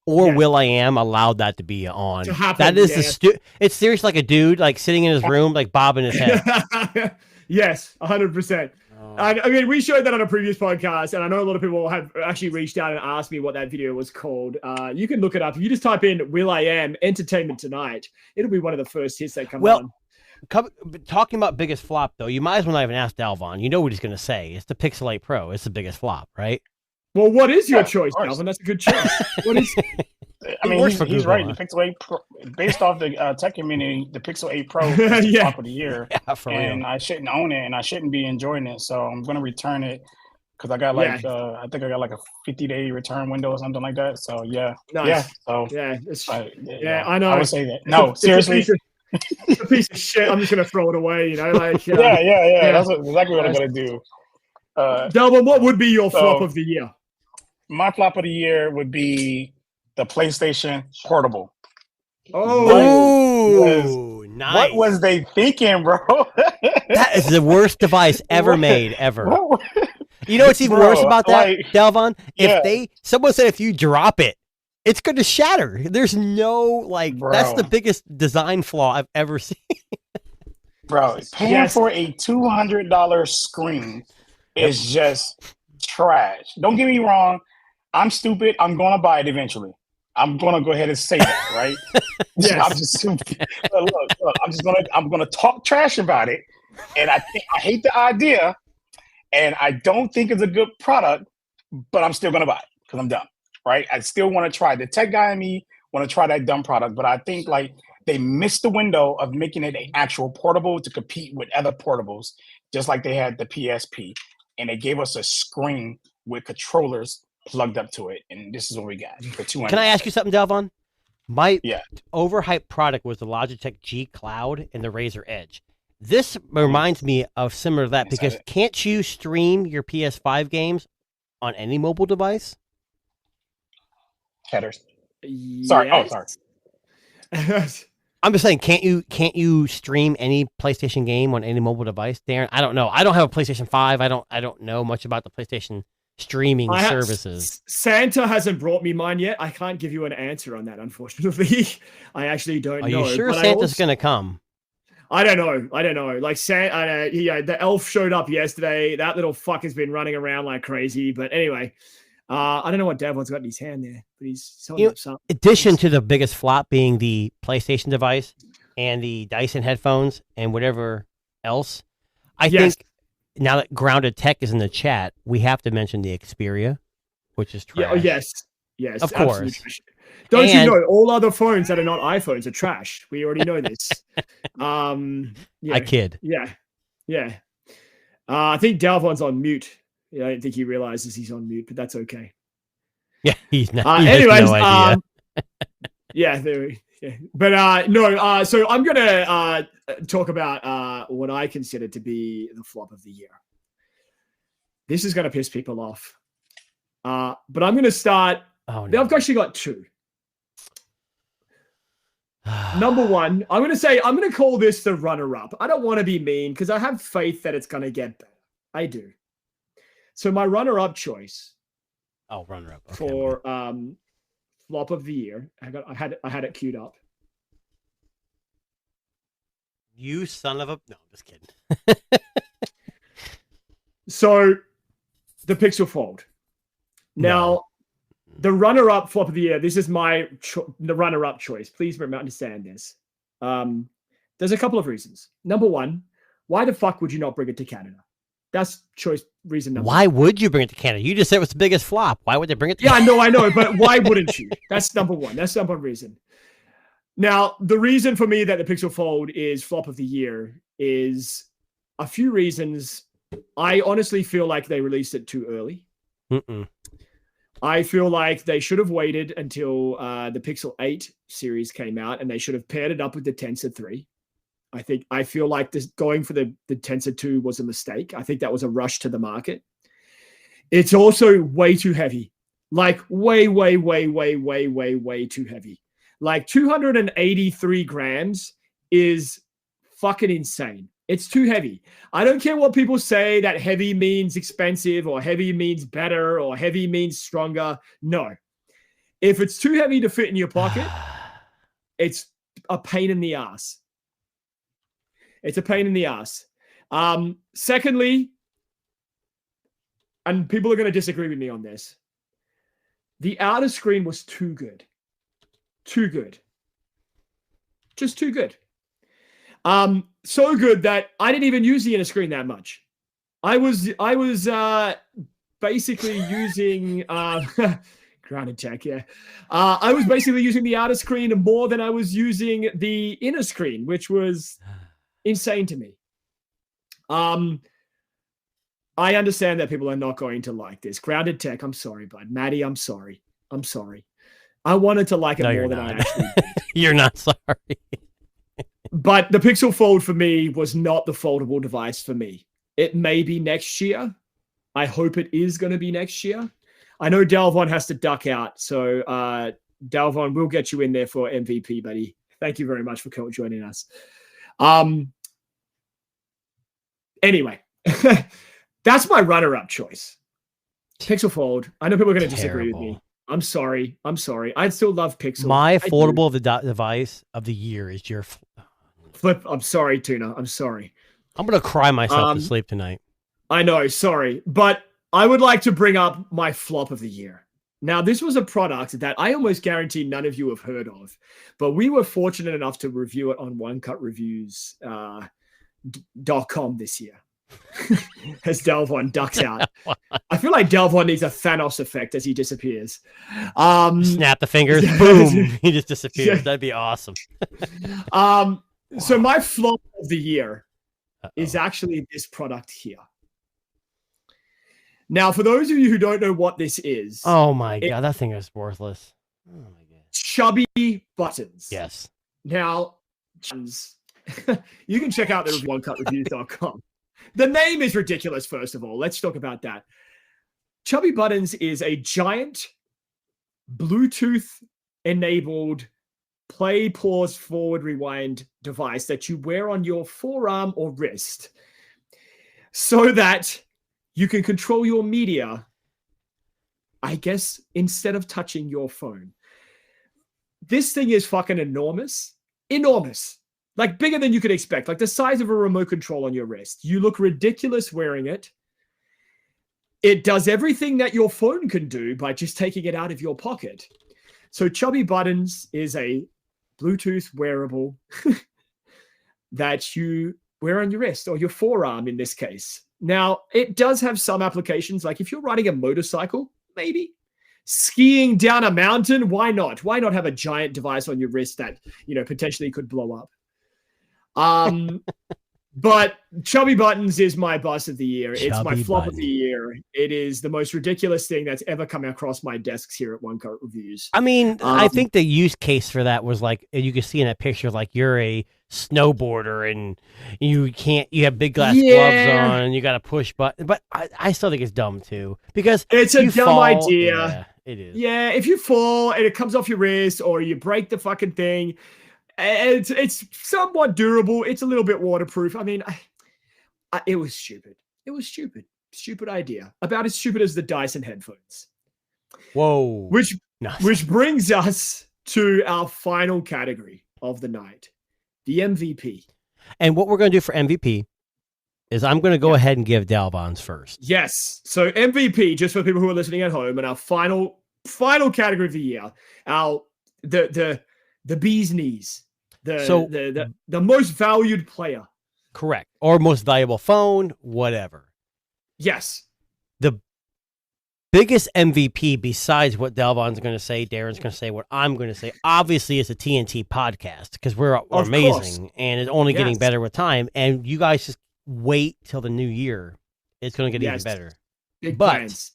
or Yeah. Will I Am allowed that to be on. To happen, That is yeah. it's seriously like a dude like sitting in his room, like bobbing his head. Yes, 100%. I mean, we showed that on a previous podcast, and I know a lot of people have actually reached out and asked me what that video was called. You can look it up. If you just type in Will I Am Entertainment Tonight, it'll be one of the first hits that come Well, on. Talking about biggest flop, though, you might as well not even ask Dalvon. You know what he's going to say. It's the Pixel 8 Pro. It's the biggest flop, right? Well, what is your Yeah, of choice, course. Calvin? That's a good choice. What is? I mean, works he's, for he's Google, right. huh? The Pixel 8 Pro, based off the tech community, the Pixel 8 Pro is the Yeah. top of the year, Yeah, for and real. I shouldn't own it, and I shouldn't be enjoying it. So I'm gonna return it because I got like I think I got like a 50-day return window or something like that. So yeah, Nice. yeah. So Yeah, it's, yeah, I know. I would say that. No, it's a seriously. it's a piece of shit. I'm just gonna throw it away. You know, like Yeah. That's exactly what I'm gonna do. Delvin, what would be your flop So- of the year? My flop of the year would be the PlayStation Portable. Oh, nice. What was they thinking, bro? That is the worst device ever What? made, ever. What? You know what's even Bro, worse about that, like- Dalvon? Yeah. Someone said if you drop it, it's going to shatter. There's no, that's Bro. the biggest design flaw I've ever seen. Bro, paying Yes. for a $200 screen is just trash. Don't get me wrong. I'm stupid. I'm going to buy it eventually. I'm going to go ahead and say that, right? Yes. I'm just stupid. Look, I'm going to talk trash about it. And I hate the idea. And I don't think it's a good product, but I'm still going to buy it because I'm dumb, right? I still want to try. The tech guy in me want to try that dumb product, but I think they missed the window of making it an actual portable to compete with other portables, just like they had the PSP. And they gave us a screen with controllers plugged up to it. And this is what we got for $200. Can I ask you something, Dalvon? My Yeah. overhyped product was the Logitech G Cloud and the Razer Edge. This reminds me of similar to that Yes, I because did. can't you stream your PS5 games on any mobile device? Headers. Sorry. Oh, sorry. Yes. I'm just saying, can't you stream any PlayStation game on any mobile device, Darren? I don't know. I don't have a PlayStation 5. I don't know much about the PlayStation streaming services. Santa hasn't brought me mine yet. I can't give you an answer on that, unfortunately. I actually don't Are know. you sure but Santa's gonna come? I don't know. Like, the elf showed up yesterday. That little fuck has been running around like crazy. But anyway, I don't know what Davon's got in his hand there, but he's holding up something. Addition to the biggest flop being the PlayStation device and the Dyson headphones and whatever else, I think now that Grounded Tech is in the chat, we have to mention the Xperia, which is trash. Yes, of course. Trash. Don't you know all other phones that are not iPhones are trash? We already know this. I kid. Yeah. I think Dalvon's on mute. Yeah, I don't think he realizes he's on mute, but that's okay. Yeah, he's not. Anyways, no idea. But so I'm gonna talk about what I consider to be the flop of the year. This is gonna piss people off, but I'm gonna start. Oh, no. I've actually got two. Number one, I'm going to call this the runner-up. I don't want to be mean because I have faith that it's going to get better. I do. So my runner-up choice. Oh, runner-up. Okay. For flop of the year. I had it queued up. You son of a... No, I'm just kidding. So, the Pixel Fold. Now, the runner-up flop of the year, this is the runner-up choice. Please understand this. There's a couple of reasons. Number one, why the fuck would you not bring it to Canada? That's reason number one. Why would you bring it to Canada? You just said it was the biggest flop. Why would they bring it to Canada? I know, but why wouldn't you? That's number one. That's number one reason. Now, the reason for me that the Pixel Fold is flop of the year is a few reasons. I honestly feel like they released it too early. I feel like they should have waited until the Pixel 8 series came out, and they should have paired it up with the Tensor 3. I feel like going for the Tensor 2 was a mistake. I think that was a rush to the market. It's also way too heavy. Like way too heavy. Like 283 grams is fucking insane. It's too heavy. I don't care what people say that heavy means expensive or heavy means better or heavy means stronger. No. If it's too heavy to fit in your pocket, it's a pain in the ass. It's a pain in the ass. Secondly, and people are going to disagree with me on this, the outer screen was too good. Too good. Just too good. So good that I didn't even use the inner screen that much. I was basically using Grounded Tech, yeah. I was basically using the outer screen more than I was using the inner screen, which was insane to me. I understand that people are not going to like this. Grounded Tech, I'm sorry, bud. Maddie, I'm sorry. I wanted to like it more than I actually did. You're not sorry. But the Pixel Fold for me was not the foldable device for me. It may be next year. I hope it is going to be next year. I know Dalvon has to duck out. So Dalvon, we'll get you in there for MVP, buddy. Thank you very much for joining us. Anyway, that's my runner-up choice. Pixel Fold. I know people are going to disagree with me. I'm sorry. I still love Pixel. My foldable device of the year is your... Flip. I'm sorry, Tuna. I'm sorry. I'm going to cry myself to sleep tonight. I know. Sorry. But I would like to bring up my flop of the year. Now, this was a product that I almost guarantee none of you have heard of, but we were fortunate enough to review it on OneCutReviews.com this year. As Dalvon ducks out. I feel like Dalvon needs a Thanos effect as he disappears. Snap the fingers, boom, he just disappears. Yeah. That'd be awesome. So my flop of the year is actually this product here. Now, for those of you who don't know what this is. Oh my God, that thing is worthless. Oh my God. Chubby buttons. Yes. Now, you can check out the OneCutReviews.com. The name is ridiculous, first of all. Let's talk about that. Chubby Buttons is a giant Bluetooth-enabled play, pause, forward, rewind device that you wear on your forearm or wrist so that you can control your media, I guess, instead of touching your phone. This thing is fucking enormous. Enormous. like bigger than you could expect, like the size of a remote control on your wrist. You look ridiculous wearing it. It does everything that your phone can do by just taking it out of your pocket. So Chubby Buttons is a Bluetooth wearable that you wear on your wrist or your forearm in this case. Now, it does have some applications, like if you're riding a motorcycle, maybe. Skiing down a mountain, why not? Why not have a giant device on your wrist that, potentially could blow up? But Chubby Buttons is my bust of the year. It's my flop of the year. It is the most ridiculous thing that's ever come across my desks here at One Coat Reviews. I mean, I think the use case for that was like, you can see in that picture, like you're a snowboarder and you have big glass gloves on and you got to push button. But I still think it's dumb too, because it's a dumb idea. Yeah, it is. Yeah, if you fall and it comes off your wrist or you break the fucking thing, it's somewhat durable. It's a little bit waterproof. I mean, it was stupid. It was stupid. Stupid idea. About as stupid as the Dyson headphones. Whoa. Which brings us to our final category of the night, the MVP. And what we're going to do for MVP is I'm going to go ahead and give Dalvon's first. Yes. So MVP, just for people who are listening at home, and our final category of the year, the bee's knees, the most valued player. Correct. Or most valuable phone, whatever. Yes. The biggest MVP besides what Dalvon's going to say, Darren's going to say, what I'm going to say, obviously is a TNT podcast, because we're amazing and it's only getting better with time. And you guys just wait till the new year. It's going to get even better. Big plans.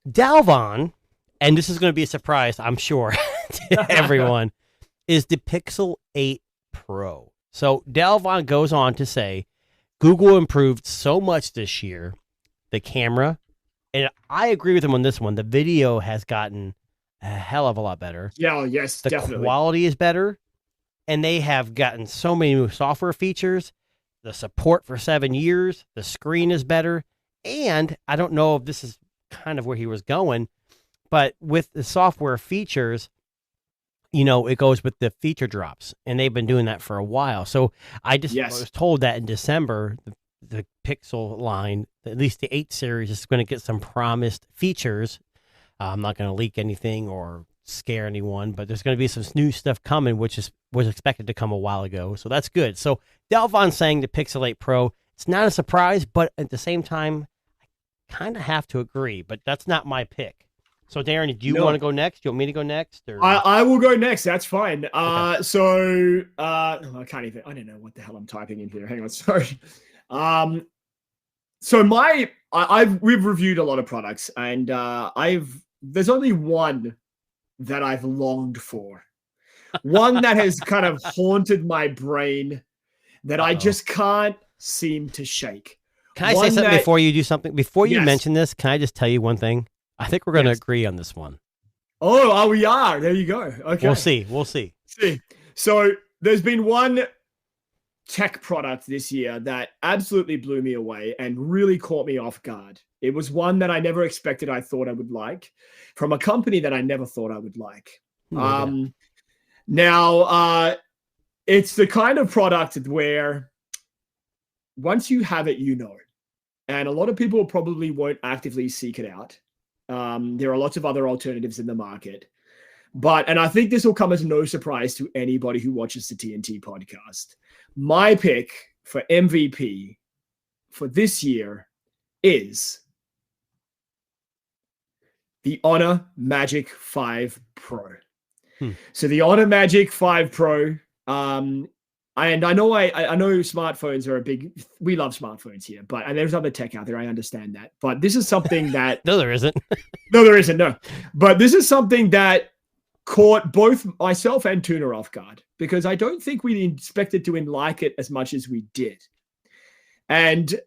Dalvon, and this is going to be a surprise, I'm sure, to everyone, is the Pixel 8 Pro. So Dalvon goes on to say, Google improved so much this year, the camera, and I agree with him on this one. The video has gotten a hell of a lot better. Yeah, yes, the definitely. Quality is better, and they have gotten so many new software features. The support for 7 years, the screen is better, and I don't know if this is kind of where he was going, but with the software features, it goes with the feature drops, and they've been doing that for a while. So I was told that in December, the Pixel line, at least the 8 series, is going to get some promised features. I'm not going to leak anything or scare anyone, but there's going to be some new stuff coming, which was expected to come a while ago. So that's good. So Dalvon saying the Pixel 8 Pro, it's not a surprise, but at the same time, I kind of have to agree, but that's not my pick. So, Darren, do you want to go next? Do you want me to go next? Or? I will go next. That's fine. Okay. So, I can't even, I don't know what the hell I'm typing in here. Hang on, sorry. So we've reviewed a lot of products, and there's only one that I've longed for. One that has kind of haunted my brain that I just can't seem to shake. Can I say something before you do something? Before you mention this, can I just tell you one thing? I think we're going to agree on this one. Oh, we are. There you go. Okay. We'll see. So there's been one tech product this year that absolutely blew me away and really caught me off guard. It was one that I never expected I thought I would like, from a company that I never thought I would like. Now, it's the kind of product where once you have it, and a lot of people probably won't actively seek it out. There are lots of other alternatives in the market, and I think this will come as no surprise to anybody who watches the TNT podcast. My pick for MVP for this year is the Honor Magic 5 Pro. So the Honor Magic 5 Pro, and I know smartphones are we love smartphones here, and there's other tech out there. I understand that, but this is something that no, there isn't. No, there isn't. No, but this is something that caught both myself and Tuna off guard, because I don't think we expected to like it as much as we did. And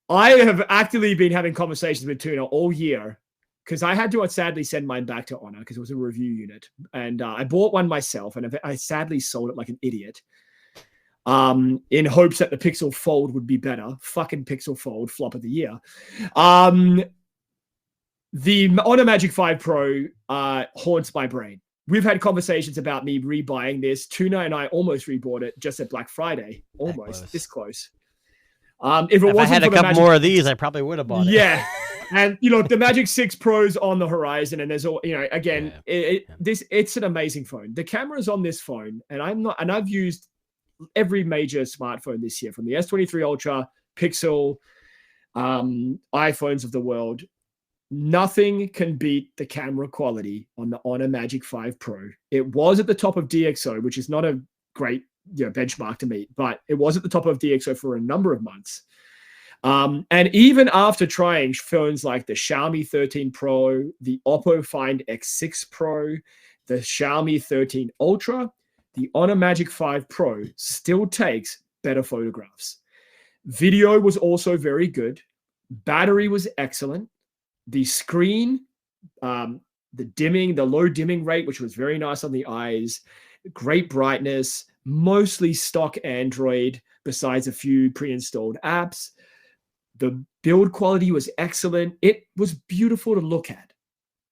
I have actively been having conversations with Tuna all year, because I had to sadly send mine back to Honor because it was a review unit, and I bought one myself, and I sadly sold it like an idiot. In hopes that the Pixel Fold would be better. Fucking Pixel Fold, flop of the year. The Honor Magic 5 Pro haunts my brain. we've had conversations about me rebuying this. Tuna and I almost rebought it just at Black Friday. Almost. This close. If I had a couple more of these, I probably would have bought it. Yeah. And, the Magic 6 Pro's on the horizon. And there's all, again, it's an amazing phone. The cameras on this phone, and I've used every major smartphone this year, from the S23 Ultra, Pixel, iPhones of the world. Nothing can beat the camera quality on the Honor Magic 5 Pro. It was at the top of DxO, which is not a great benchmark to meet, but it was at the top of DxO for a number of months. And even after trying phones like the Xiaomi 13 Pro, the Oppo Find X6 Pro, the Xiaomi 13 Ultra, the Honor Magic 5 Pro still takes better photographs. Video was also very good. Battery was excellent. The screen, the low dimming rate, which was very nice on the eyes, great brightness, mostly stock Android, besides a few pre-installed apps. The build quality was excellent. It was beautiful to look at.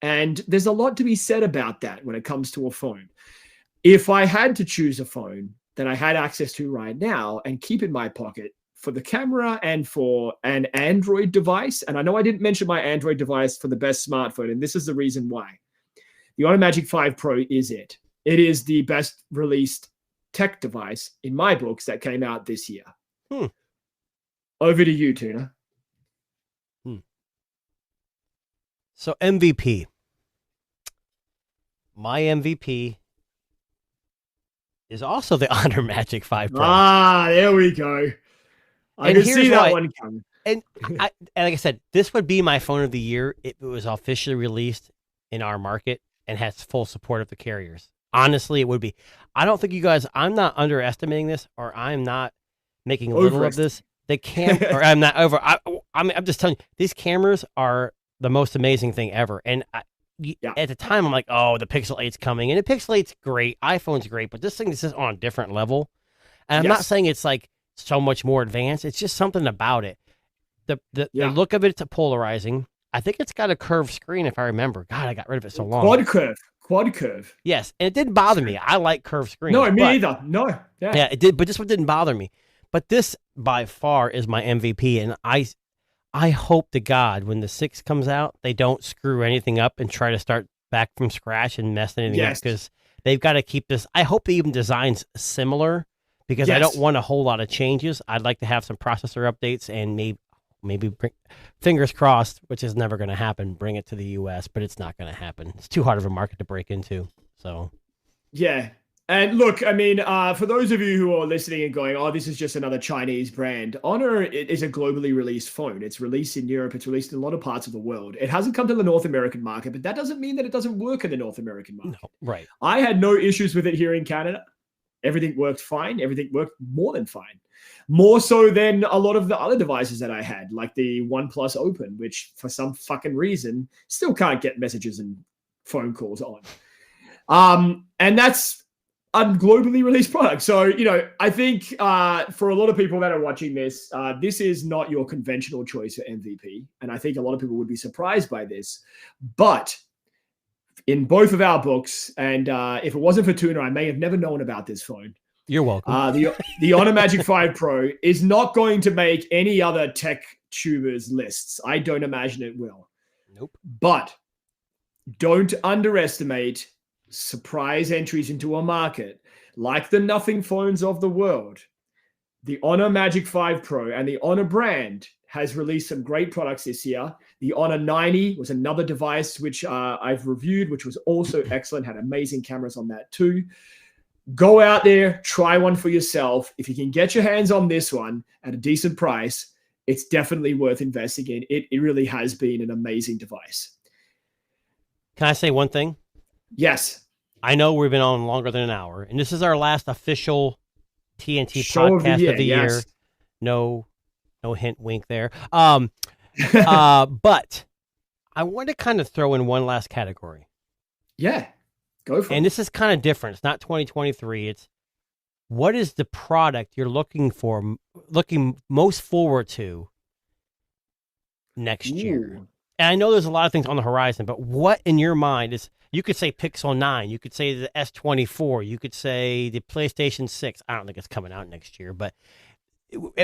And there's a lot to be said about that when it comes to a phone. If I had to choose a phone that I had access to right now and keep in my pocket, for the camera and for an Android device, and I know I didn't mention my Android device for the best smartphone, and this is the reason why. The Honor Magic 5 Pro is it. It is the best released tech device in my books that came out this year. Over to you, Tuna. So MVP. My MVP is also the Honor Magic 5 Pro. There we go. I can see that one coming. And like I said, this would be my phone of the year if it was officially released in our market and has full support of the carriers. Honestly, it would be. I don't think you guys, I'm not underestimating this, or I'm not making little of this. Or I'm not over. I'm just telling you, these cameras are the most amazing thing ever. And at the time, I'm like, oh, the Pixel 8's coming. And the Pixel 8's great. iPhone's great. But this thing is just on a different level. And I'm not saying it's like so much more advanced. It's just something about it. The look of it's polarizing. I think it's got a curved screen, if I remember. God, I got rid of it so long. Quad curve. Yes, and it didn't bother me. I like curved screens. No, me either. No. Yeah, it did, but this one didn't bother me. But this, by far, is my MVP, and I hope to God when the 6 comes out, they don't screw anything up and try to start back from scratch and mess anything up, because they've got to keep this. I hope they even designs similar, because I don't want a whole lot of changes. I'd like to have some processor updates and maybe bring, fingers crossed, which is never going to happen, bring it to the U.S., but it's not going to happen. It's too hard of a market to break into. So, yeah. And look, I mean, for those of you who are listening and going, oh, this is just another Chinese brand, Honor is a globally released phone. It's released in Europe. It's released in a lot of parts of the world. It hasn't come to the North American market, but that doesn't mean that it doesn't work in the North American market. No, right. I had no issues with it here in Canada. Everything worked fine. Everything worked more than fine. More so than a lot of the other devices that I had, like the OnePlus Open, which for some fucking reason still can't get messages and phone calls on. And that's a globally released product. So, I think for a lot of people that are watching this, this is not your conventional choice for MVP. And I think a lot of people would be surprised by this. But in both of our books, and if it wasn't for Tuna, I may have never known about this phone. You're welcome. The Honor Magic 5 Pro is not going to make any other tech tubers lists. I don't imagine it will. Nope. But don't underestimate surprise entries into a market like the nothing phones of the world. The Honor Magic 5 Pro and the Honor brand has released some great products this year. The Honor 90 was another device which I've reviewed, which was also excellent, had amazing cameras on that too. Go out there, try one for yourself. If you can get your hands on this one at a decent price, it's definitely worth investing in. It really has been an amazing device. Can I say one thing? Yes. I know we've been on longer than an hour, and this is our last official TNT Show podcast of the year. No hint, wink there. But I want to kind of throw in one last category. Yeah, go for it. And this is kind of different. It's not 2023. It's what is the product you're looking most forward to next year? And I know there's a lot of things on the horizon, but what in your mind is, You could say Pixel 9. You could say the S24. You could say the PlayStation 6. I don't think it's coming out next year, but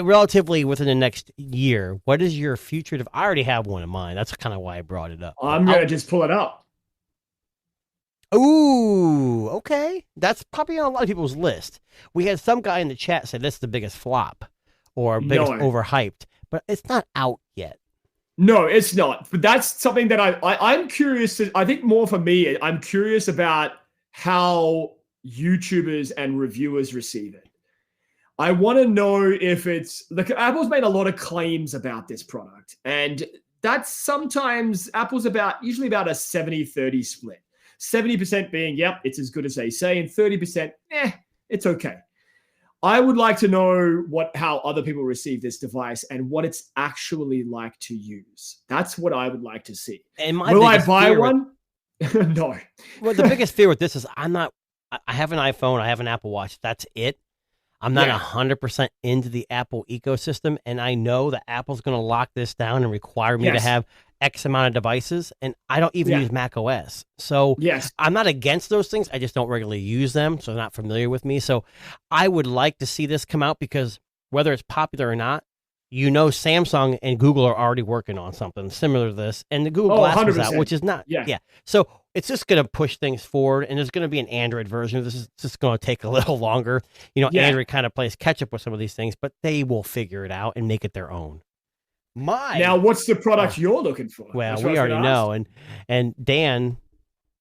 relatively within the next year, what is your future? I already have one in mind. That's kind of why I brought it up. I'm going to just pull it up. Ooh, okay. That's probably on a lot of people's list. We had some guy in the chat say this is the biggest flop or biggest overhyped, but it's not out yet. No, it's not. But that's something that I'm curious to. I think more for me, I'm curious about how YouTubers and reviewers receive it. I want to know if it's like Apple's made a lot of claims about this product, and that's sometimes Apple's usually about a 70-30 split. 70% being, yep, it's as good as they say, and 30%, it's okay. I would like to know how other people receive this device and what it's actually like to use. That's what I would like to see. And will I buy one? No. Well, the biggest fear with this is I have an iPhone, I have an Apple Watch. That's it. I'm not 100% into the Apple ecosystem, and I know that Apple's going to lock this down and require me to have X amount of devices, and I don't even use Mac OS. So I'm not against those things. I just don't regularly use them, so they're not familiar with me. So I would like to see this come out because whether it's popular or not, Samsung and Google are already working on something similar to this, and the Google Glass was out, which is not. Yeah. So it's just going to push things forward, and there's going to be an Android version. This is just going to take a little longer. Android kind of plays catch up with some of these things, but they will figure it out and make it their own. Now, what's the product you're looking for? Well, we already know, and Dan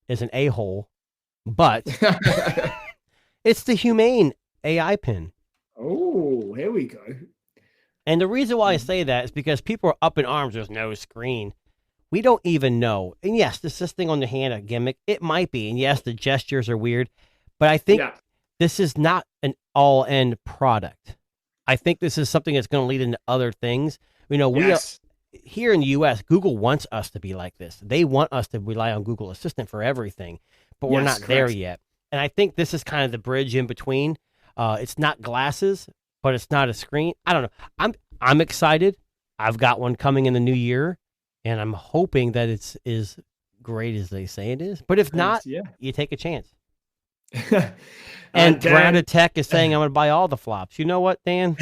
is an a-hole, but it's the Humane AI pin. Oh, here we go. And the reason why I say that is because people are up in arms. There's no screen. We don't even know. And yes, is this thing on the hand a gimmick? It might be. And yes, the gestures are weird. But I think this is not an all-end product. I think this is something that's going to lead into other things. We are here in the U.S., Google wants us to be like this. They want us to rely on Google Assistant for everything. But we're not there yet. And I think this is kind of the bridge in between. It's not glasses, but it's not a screen. I don't know. I'm excited. I've got one coming in the new year, and I'm hoping that it's as great as they say it is. But if not, you take a chance. And Grounded Tech is saying I'm going to buy all the flops. You know what, Dan?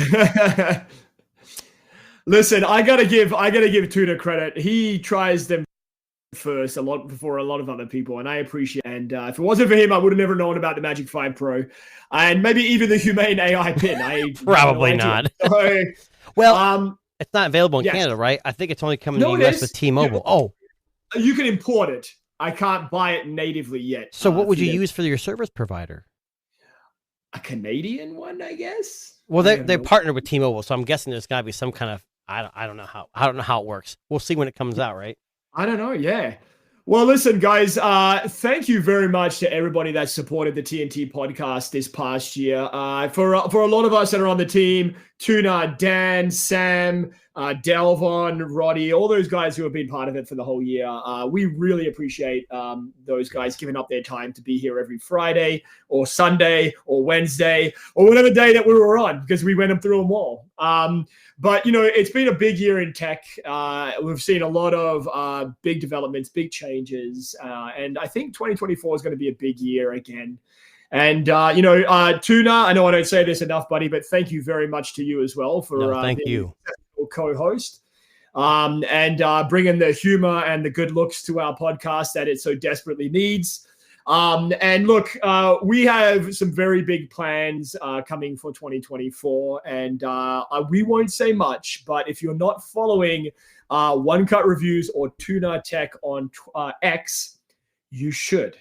Listen, I gotta give Tuna credit. He tries them first a lot before a lot of other people, and I appreciate it. And if it wasn't for him, I would have never known about the Magic 5 Pro and maybe even the Humane AI pin. Probably not. So, well, it's not available in Canada, right? I think it's only coming to the US with T-Mobile. You can import it. I can't buy it natively yet. So what would you use for your service provider? A Canadian one, I guess. Well, they're partnered with T-Mobile, so I'm guessing there's got to be some kind of I don't know how it works. We'll see when it comes out, right? I don't know. Yeah. Well, listen, guys, thank you very much to everybody that supported the TNT podcast this past year. For a lot of us that are on the team, Tuna, Dan, Sam, Delvon, Roddy, all those guys who have been part of it for the whole year. We really appreciate those guys giving up their time to be here every Friday or Sunday or Wednesday or whatever day that we were on, because we went through them all. But, it's been a big year in tech. We've seen a lot of big developments, big changes. And I think 2024 is going to be a big year again. And, Tuna, I know I don't say this enough, buddy, but thank you very much to you as well for thank you. Co-host and bringing the humor and the good looks to our podcast that it so desperately needs. And look, we have some very big plans coming for 2024, and we won't say much, but if you're not following One Cut Reviews or Tuna Tech on X, you should,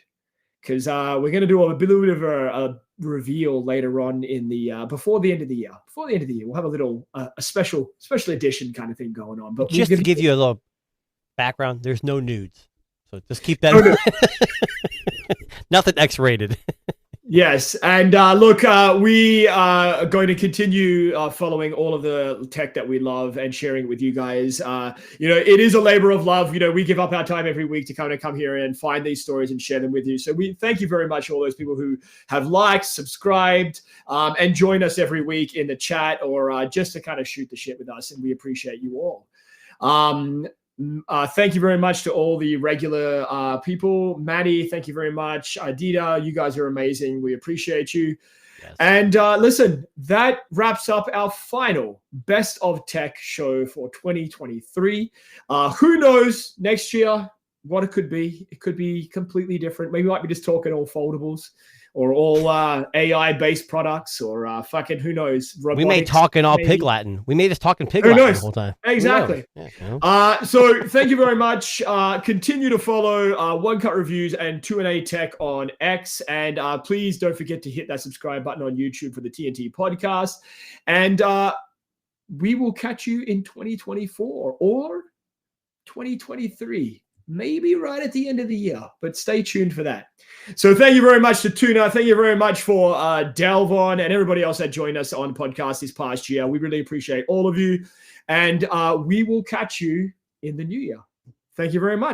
because we're going to do a bit of a reveal later on in the before the end of the year. Before the end of the year, we'll have a little a special edition kind of thing going on. But just to give you a little background, there's no nudes, so just keep that in mind. Nothing X-rated. Yes, and look, we are going to continue following all of the tech that we love and sharing it with you guys. It is a labor of love. We give up our time every week to kind of come here and find these stories and share them with you. So we thank you very much to all those people who have liked, subscribed, and join us every week in the chat or just to kind of shoot the shit with us, and we appreciate you all. Thank you very much to all the regular people. Maddie, thank you very much. Adida, you guys are amazing. We appreciate you. Yes. And listen, that wraps up our final Best of Tech show for 2023. Who knows next year what it could be? It could be completely different. Maybe we might be just talking all foldables or all AI-based products or fucking who knows. Robotics, we may talk in all Pig Latin. We may just talk in Pig Latin the whole time. Exactly. Yeah, so thank you very much. Continue to follow One Cut Reviews and 2NA Tech on X. And please don't forget to hit that subscribe button on YouTube for the TNT podcast. And we will catch you in 2024 or 2023. Maybe right at the end of the year, but stay tuned for that. So thank you very much to Tuna. Thank you very much for Delvon and everybody else that joined us on the podcast this past year. We really appreciate all of you. And we will catch you in the new year. Thank you very much.